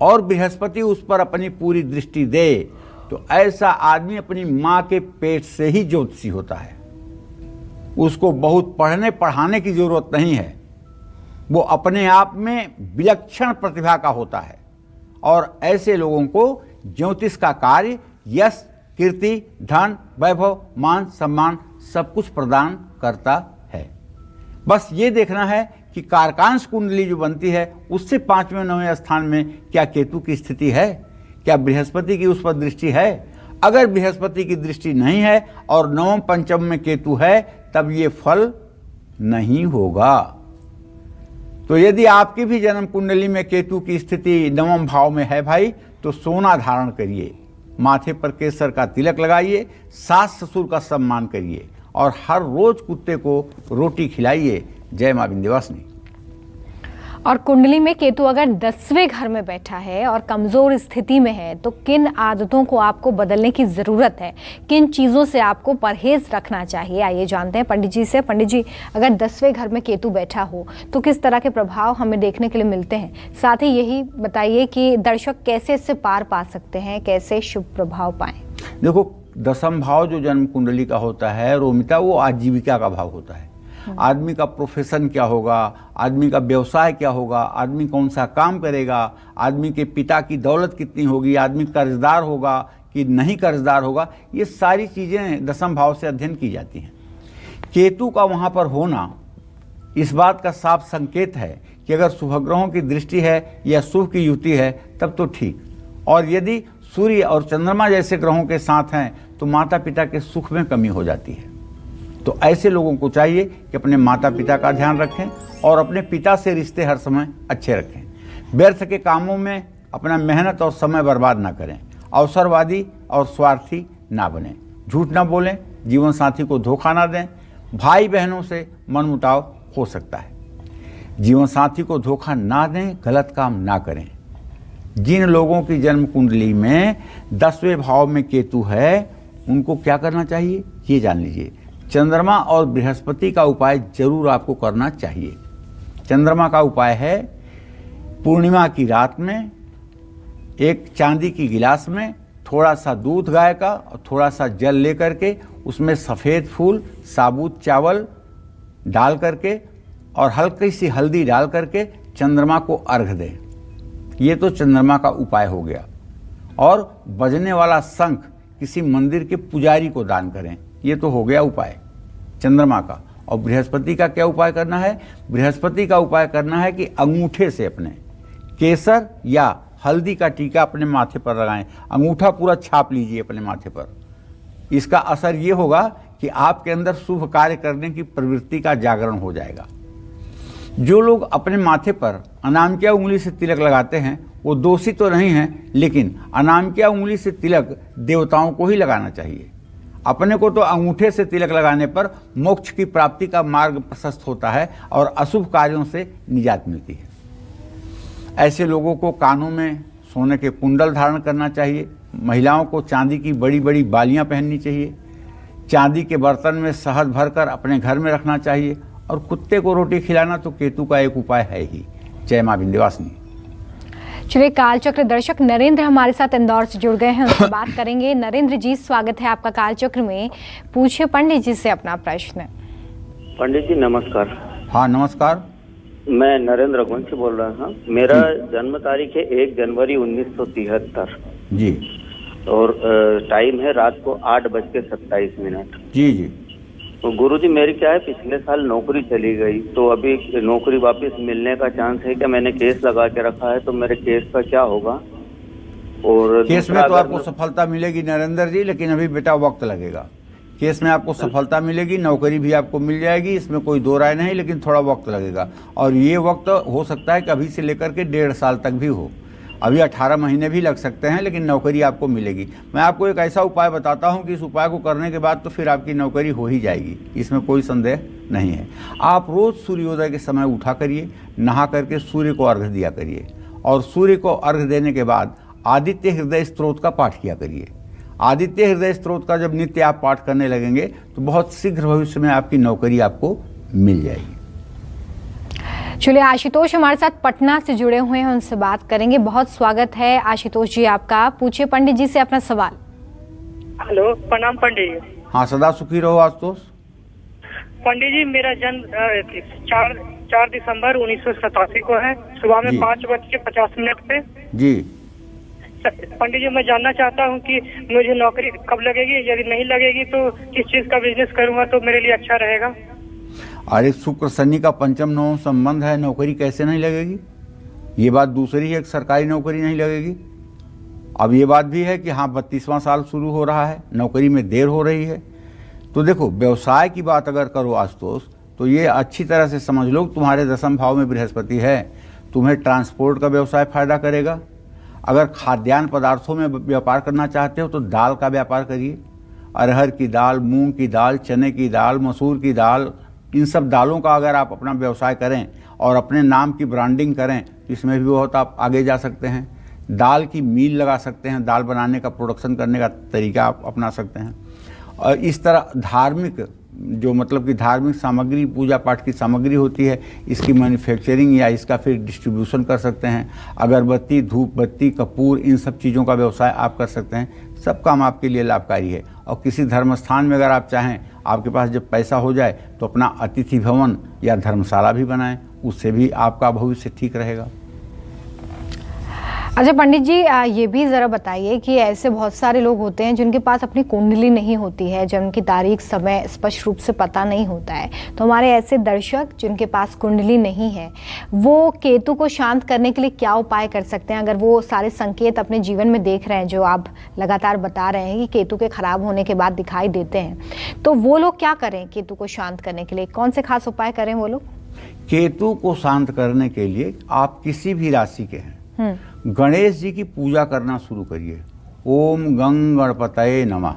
और बृहस्पति उस पर अपनी पूरी दृष्टि दे, तो ऐसा आदमी अपनी मां के पेट से ही ज्योतिषी होता है। उसको बहुत पढ़ने पढ़ाने की जरूरत नहीं है, वो अपने आप में विलक्षण प्रतिभा का होता है। और ऐसे लोगों को ज्योतिष का कार्य यश, कीर्ति, धन, वैभव, मान, सम्मान सब कुछ प्रदान करता है। बस ये देखना है कि कारकांश कुंडली जो बनती है उससे 5वें 9वें स्थान में क्या केतु की स्थिति है, क्या बृहस्पति की उस पर दृष्टि है। अगर बृहस्पति की दृष्टि नहीं है और 9वें 5वें में केतु है, तब ये फल नहीं होगा। तो यदि आपकी भी जन्म कुंडली में केतु की स्थिति 9वें भाव में है भाई, तो सोना धारण करिए, माथे पर केसर का तिलक लगाइए, सास ससुर का सम्मान करिए और हर रोज कुत्ते को रोटी खिलाइए। जय मां विंध्यवासिनी। और कुंडली में केतु अगर 10वें घर में बैठा है और कमजोर स्थिति में है तो किन आदतों को आपको बदलने की जरूरत है, किन चीजों से आपको परहेज रखना चाहिए, आइए जानते हैं पंडित जी से। पंडित जी, अगर 10वें घर में केतु बैठा हो तो किस तरह के प्रभाव हमें देखने के लिए मिलते हैं? साथ ही यही बताइए कि दर्शक कैसे इससे पार पा सकते हैं, कैसे शुभ प्रभाव पाएं? देखो, दसम भाव जो जन्म कुंडली का होता है रोमिता, वो आजीविका का भाव होता है। आदमी का प्रोफेशन क्या होगा, आदमी का व्यवसाय क्या होगा, आदमी कौन सा काम करेगा, आदमी के पिता की दौलत कितनी होगी, आदमी कर्जदार होगा कि नहीं कर्जदार होगा, ये सारी चीज़ें दसम भाव से अध्ययन की जाती हैं। केतु का वहाँ पर होना इस बात का साफ संकेत है कि अगर शुभ ग्रहों की दृष्टि है या शुभ की युति है तब तो ठीक, और यदि सूर्य और चंद्रमा जैसे ग्रहों के साथ हैं तो माता पिता के सुख में कमी हो जाती है। तो ऐसे लोगों को चाहिए कि अपने माता पिता का ध्यान रखें और अपने पिता से रिश्ते हर समय अच्छे रखें। व्यर्थ के कामों में अपना मेहनत और समय बर्बाद ना करें, अवसरवादी और स्वार्थी ना बने, झूठ ना बोलें, जीवन साथी को धोखा ना दें, भाई बहनों से मनमुटाव हो सकता है। जीवन साथी को धोखा ना दें, गलत काम ना करें। जिन लोगों की जन्म कुंडली में 10वें भाव में केतु है उनको क्या करना चाहिए ये जान लीजिए। चंद्रमा और बृहस्पति का उपाय जरूर आपको करना चाहिए। चंद्रमा का उपाय है पूर्णिमा की रात में एक चांदी की गिलास में थोड़ा सा दूध गाय का और थोड़ा सा जल लेकर के उसमें सफ़ेद फूल, साबुत चावल डाल करके और हल्की सी हल्दी डाल करके चंद्रमा को अर्घ दें। ये तो चंद्रमा का उपाय हो गया। और बजने वाला शंख किसी मंदिर के पुजारी को दान करें, ये तो हो गया उपाय चंद्रमा का। और बृहस्पति का क्या उपाय करना है? बृहस्पति का उपाय करना है कि अंगूठे से अपने केसर या हल्दी का टीका अपने माथे पर लगाएं। अंगूठा पूरा छाप लीजिए अपने माथे पर। इसका असर ये होगा कि आपके अंदर शुभ कार्य करने की प्रवृत्ति का जागरण हो जाएगा। जो लोग अपने माथे पर अनामिका उंगली से तिलक लगाते हैं वो दोषी तो नहीं हैं, लेकिन अनामिका उंगली से तिलक देवताओं को ही लगाना चाहिए। अपने को तो अंगूठे से तिलक लगाने पर मोक्ष की प्राप्ति का मार्ग प्रशस्त होता है और अशुभ कार्यों से निजात मिलती है। ऐसे लोगों को कानों में सोने के कुंडल धारण करना चाहिए। महिलाओं को चांदी की बड़ी बड़ी बालियां पहननी चाहिए। चांदी के बर्तन में शहद भरकर अपने घर में रखना चाहिए। और कुत्ते को रोटी खिलाना तो केतु का एक उपाय है ही। जय मां विंध्यवासिनी। चलिए, कालचक्र दर्शक नरेंद्र हमारे साथ इंदौर से जुड़ गए हैं, उनसे बात करेंगे। नरेंद्र जी, स्वागत है आपका कालचक्र में। पूछिए पंडित जी से अपना प्रश्न। पंडित जी नमस्कार। हाँ नमस्कार। मैं नरेंद्र रघुवंशी बोल रहा हूँ। मेरा जन्म तारीख है 1 जनवरी 1973 जी, और टाइम है रात को 8:27 जी जी। तो गुरुजी मेरी क्या है, पिछले साल नौकरी चली गई तो अभी नौकरी वापस मिलने का चांस है क्या? मैंने केस लगा के रखा है तो मेरे केस का क्या होगा? और केस में तो आपको सफलता मिलेगी नरेंद्र जी, लेकिन अभी बेटा वक्त लगेगा। केस में आपको सफलता मिलेगी, नौकरी भी आपको मिल जाएगी, इसमें कोई दो राय नहीं, लेकिन थोड़ा वक्त लगेगा। और ये वक्त हो सकता है कि अभी से लेकर के 1.5 साल तक भी हो। अभी 18 महीने भी लग सकते हैं, लेकिन नौकरी आपको मिलेगी। मैं आपको एक ऐसा उपाय बताता हूं कि इस उपाय को करने के बाद तो फिर आपकी नौकरी हो ही जाएगी, इसमें कोई संदेह नहीं है। आप रोज सूर्योदय के समय उठा करिए, नहा करके सूर्य को अर्घ्य दिया करिए और सूर्य को अर्घ्य देने के बाद आदित्य हृदय स्तोत्र का पाठ किया करिए। आदित्य हृदय स्तोत्र का जब नित्य आप पाठ करने लगेंगे तो बहुत शीघ्र भविष्य में आपकी नौकरी आपको मिल जाएगी। चलिए, आशुतोष हमारे साथ पटना से जुड़े हुए हैं, उनसे बात करेंगे। बहुत स्वागत है आशुतोष जी आपका। पूछिए पंडित जी से अपना सवाल। हेलो, प्रणाम पंडित जी। हाँ, सदा सुखी रहो आशुतोष। पंडित जी, मेरा जन्म 4 दिसंबर 1987 को है, सुबह में 5:50 पे। जी पंडित जी, मैं जानना चाहता हूँ कि मुझे नौकरी कब लगेगी, यदि नहीं लगेगी तो किस चीज का बिजनेस करूँगा तो मेरे लिए अच्छा रहेगा? अरे, शुक्र शनि का पंचम नवम संबंध है, नौकरी कैसे नहीं लगेगी? ये बात दूसरी है कि सरकारी नौकरी नहीं लगेगी। अब ये बात भी है कि हाँ 32वां साल शुरू हो रहा है, नौकरी में देर हो रही है। तो देखो, व्यवसाय की बात अगर करो आशुतोष तो ये अच्छी तरह से समझ लो, तुम्हारे 10वें भाव में बृहस्पति है, तुम्हें ट्रांसपोर्ट का व्यवसाय फायदा करेगा। अगर खाद्यान्न पदार्थों में व्यापार करना चाहते हो तो दाल का व्यापार करिए। अरहर की दाल, मूंग की दाल, चने की दाल, मसूर की दाल, इन सब दालों का अगर आप अपना व्यवसाय करें और अपने नाम की ब्रांडिंग करें तो इसमें भी बहुत आप आगे जा सकते हैं। दाल की मील लगा सकते हैं, दाल बनाने का प्रोडक्शन करने का तरीका आप अपना सकते हैं। और इस तरह धार्मिक जो मतलब कि धार्मिक सामग्री, पूजा पाठ की सामग्री होती है, इसकी मैन्युफैक्चरिंग या इसका फिर डिस्ट्रीब्यूशन कर सकते हैं। अगरबत्ती, धूप बत्ती, कपूर, इन सब चीज़ों का व्यवसाय आप कर सकते हैं। सब काम आपके लिए लाभकारी है। और किसी धर्म स्थान में अगर आप चाहें, आपके पास जब पैसा हो जाए तो अपना अतिथि भवन या धर्मशाला भी बनाएं, उससे भी आपका भविष्य ठीक रहेगा। अच्छा पंडित जी, ये भी ज़रा बताइए कि ऐसे बहुत सारे लोग होते हैं जिनके पास अपनी कुंडली नहीं होती है, जब उनकी तारीख समय स्पष्ट रूप से पता नहीं होता है। तो हमारे ऐसे दर्शक जिनके पास कुंडली नहीं है, वो केतु को शांत करने के लिए क्या उपाय कर सकते हैं? अगर वो सारे संकेत अपने जीवन में देख रहे हैं जो आप लगातार बता रहे हैं कि केतु के खराब होने के बाद दिखाई देते हैं, तो वो लोग क्या करें केतु को शांत करने के लिए? कौन से खास उपाय करें वो लोग? केतु को शांत करने के लिए आप किसी भी राशि के हैं, गणेश जी की पूजा करना शुरू करिए। ओम गंग गणपतये नमः।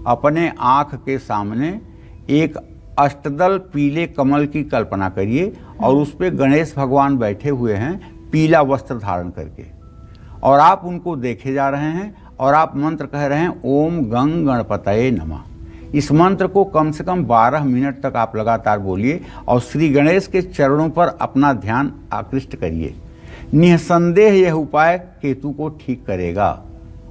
अपने आँख के सामने एक अष्टदल पीले कमल की कल्पना करिए और उस पर गणेश भगवान बैठे हुए हैं पीला वस्त्र धारण करके, और आप उनको देखे जा रहे हैं और आप मंत्र कह रहे हैं ओम गंग गणपतये नमः। इस मंत्र को कम से कम 12 मिनट तक आप लगातार बोलिए और श्री गणेश के चरणों पर अपना ध्यान आकृष्ट करिए। निसंदेह यह उपाय केतु को ठीक करेगा,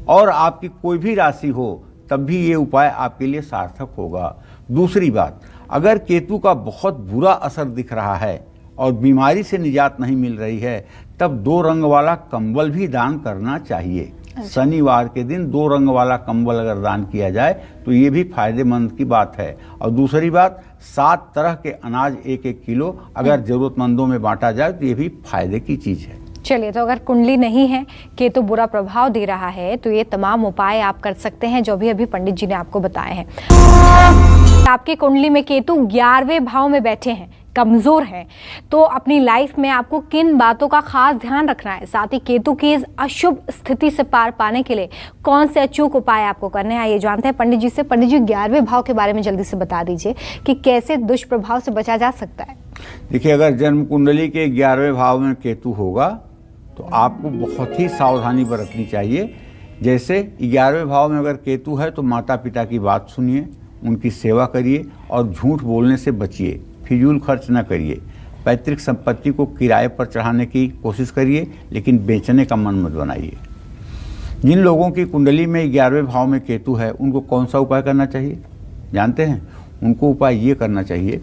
और आपकी कोई भी राशि हो तब भी ये उपाय आपके लिए सार्थक होगा। दूसरी बात, अगर केतु का बहुत बुरा असर दिख रहा है और बीमारी से निजात नहीं मिल रही है, तब 2 रंग वाला कंबल भी दान करना चाहिए। शनिवार के दिन 2 रंग वाला कंबल अगर दान किया जाए तो ये भी फायदेमंद की बात है। और दूसरी बात, 7 तरह के अनाज 1-1 किलो अगर जरूरतमंदों में बांटा जाए तो ये भी फायदे की चीज़ है। चलिए, तो अगर कुंडली नहीं है, केतु बुरा प्रभाव दे रहा है, तो ये तमाम उपाय आप कर सकते हैं जो भी अभी पंडित जी ने आपको बताए हैं। आपकी कुंडली में केतु 11वें भाव में बैठे हैं, कमजोर है, तो अपनी लाइफ में आपको किन बातों का खास ध्यान रखना है? साथ ही केतु की इस अशुभ स्थिति से पार पाने के लिए कौन से अचूक उपाय आपको करने हैं, आइए जानते हैं पंडित जी से। पंडित जी, 11वें भाव के बारे में जल्दी से बता दीजिए कि कैसे दुष्प्रभाव से बचा जा सकता है। देखिए, अगर जन्म कुंडली के 11वें भाव में केतु होगा तो आपको बहुत ही सावधानी बरतनी चाहिए। जैसे 11वें भाव में अगर केतु है तो माता पिता की बात सुनिए, उनकी सेवा करिए और झूठ बोलने से बचिए, फिजूल खर्च न करिए। पैतृक संपत्ति को किराए पर चढ़ाने की कोशिश करिए, लेकिन बेचने का मन मत बनाइए। जिन लोगों की कुंडली में 11वें भाव में केतु है, उनको कौन सा उपाय करना चाहिए जानते हैं? उनको उपाय ये करना चाहिए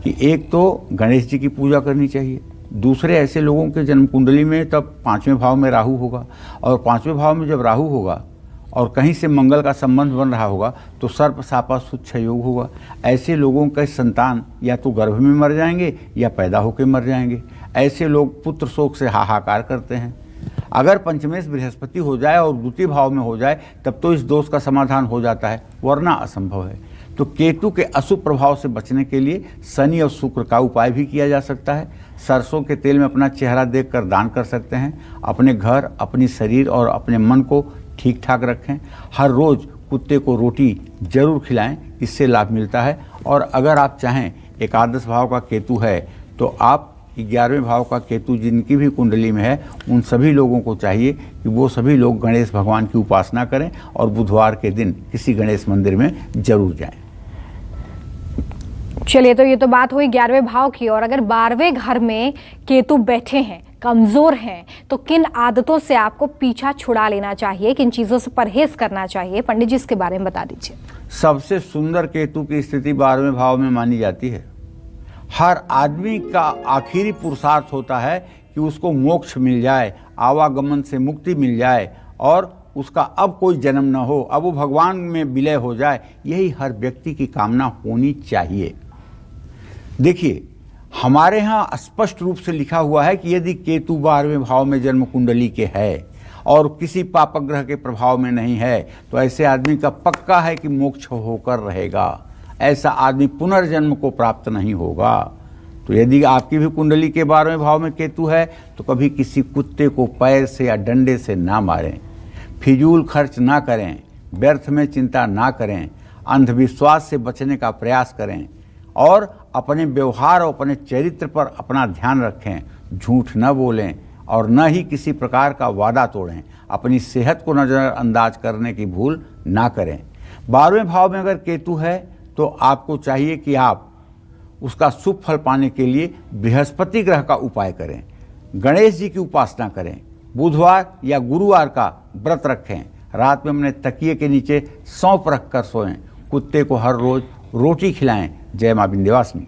कि एक तो गणेश जी की पूजा करनी चाहिए। दूसरे, ऐसे लोगों के जन्म कुंडली में तब 5वें भाव में राहु होगा, और 5वें भाव में जब राहु होगा और कहीं से मंगल का संबंध बन रहा होगा तो सर्प सापा सुच्छ योग होगा। ऐसे लोगों के संतान या तो गर्भ में मर जाएंगे या पैदा होकर मर जाएंगे। ऐसे लोग पुत्र शोक से हाहाकार करते हैं। अगर पंचमेश बृहस्पति हो जाए और द्वितीय भाव में हो जाए तब तो इस दोष का समाधान हो जाता है, वरना असंभव है। तो केतु के अशुभ प्रभाव से बचने के लिए शनि और शुक्र का उपाय भी किया जा सकता है। सरसों के तेल में अपना चेहरा देखकर दान कर सकते हैं। अपने घर, अपनी शरीर और अपने मन को ठीक ठाक रखें। हर रोज़ कुत्ते को रोटी जरूर खिलाएं, इससे लाभ मिलता है। और अगर आप चाहें, एकादश भाव का केतु है तो आप 11वें भाव का केतु जिनकी भी कुंडली में है, उन सभी लोगों को चाहिए कि वो सभी लोग गणेश भगवान की उपासना करें और बुधवार के दिन किसी गणेश मंदिर में जरूर जाएं। चलिए, तो ये तो बात हुई 11वें भाव की। और अगर 12वें घर में केतु बैठे हैं, कमजोर हैं, तो किन आदतों से आपको पीछा छुड़ा लेना चाहिए, किन चीजों से परहेज करना चाहिए? पंडित जी, इसके बारे में बता दीजिए। सबसे सुंदर केतु की स्थिति 12वें भाव में मानी जाती है। हर आदमी का आखिरी पुरुषार्थ होता है कि उसको मोक्ष मिल जाए, आवागमन से मुक्ति मिल जाए और उसका अब कोई जन्म न हो, अब वो भगवान में विलय हो जाए। यही हर व्यक्ति की कामना होनी चाहिए। देखिए, हमारे यहाँ स्पष्ट रूप से लिखा हुआ है कि यदि केतु 12वें भाव में जन्म कुंडली के है और किसी पापक ग्रह के प्रभाव में नहीं है तो ऐसे आदमी का पक्का है कि मोक्ष होकर रहेगा। ऐसा आदमी पुनर्जन्म को प्राप्त नहीं होगा। तो यदि आपकी भी कुंडली के 12वें भाव में केतु है तो कभी किसी कुत्ते को पैर से या डंडे से ना मारें, फिजूल खर्च ना करें, व्यर्थ में चिंता ना करें। अंधविश्वास से बचने का प्रयास करें और अपने व्यवहार और अपने चरित्र पर अपना ध्यान रखें। झूठ न बोलें और न ही किसी प्रकार का वादा तोड़ें। अपनी सेहत को नज़रअंदाज करने की भूल ना करें। 12वें भाव में अगर केतु है तो आपको चाहिए कि आप उसका शुभ फल पाने के लिए बृहस्पति ग्रह का उपाय करें, गणेश जी की उपासना करें, बुधवार या गुरुवार का व्रत रखें, रात में अपने तकिए के नीचे सौंफ रखकर सोएं, कुत्ते को हर रोज रोटी खिलाएं। जय मां विंध्यवासिनी।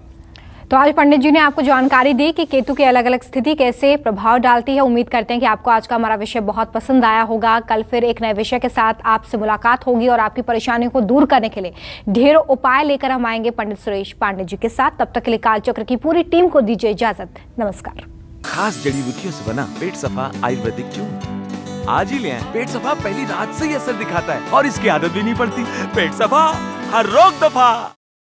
तो आज पंडित जी ने आपको जानकारी दी कि केतु की अलग अलग स्थिति कैसे प्रभाव डालती है। उम्मीद करते हैं कि आपको आज का हमारा विषय बहुत पसंद आया होगा। कल फिर एक नए विषय के साथ आपसे मुलाकात होगी और आपकी परेशानियों को दूर करने के लिए ढेरों उपाय लेकर हम आएंगे पंडित सुरेश पांडे जी के साथ। तब तक के लिए कालचक्र की पूरी टीम को दीजिए इजाजत। नमस्कार। खास जड़ी बूटियों से बना पेट सफा आयुर्वेदिक चूर्ण आज ही ले आएं। पेट सफा पहली रात से ही असर दिखाता है और इसकी आदत भी नहीं पड़ती। पेट सफा हर रोग दफा।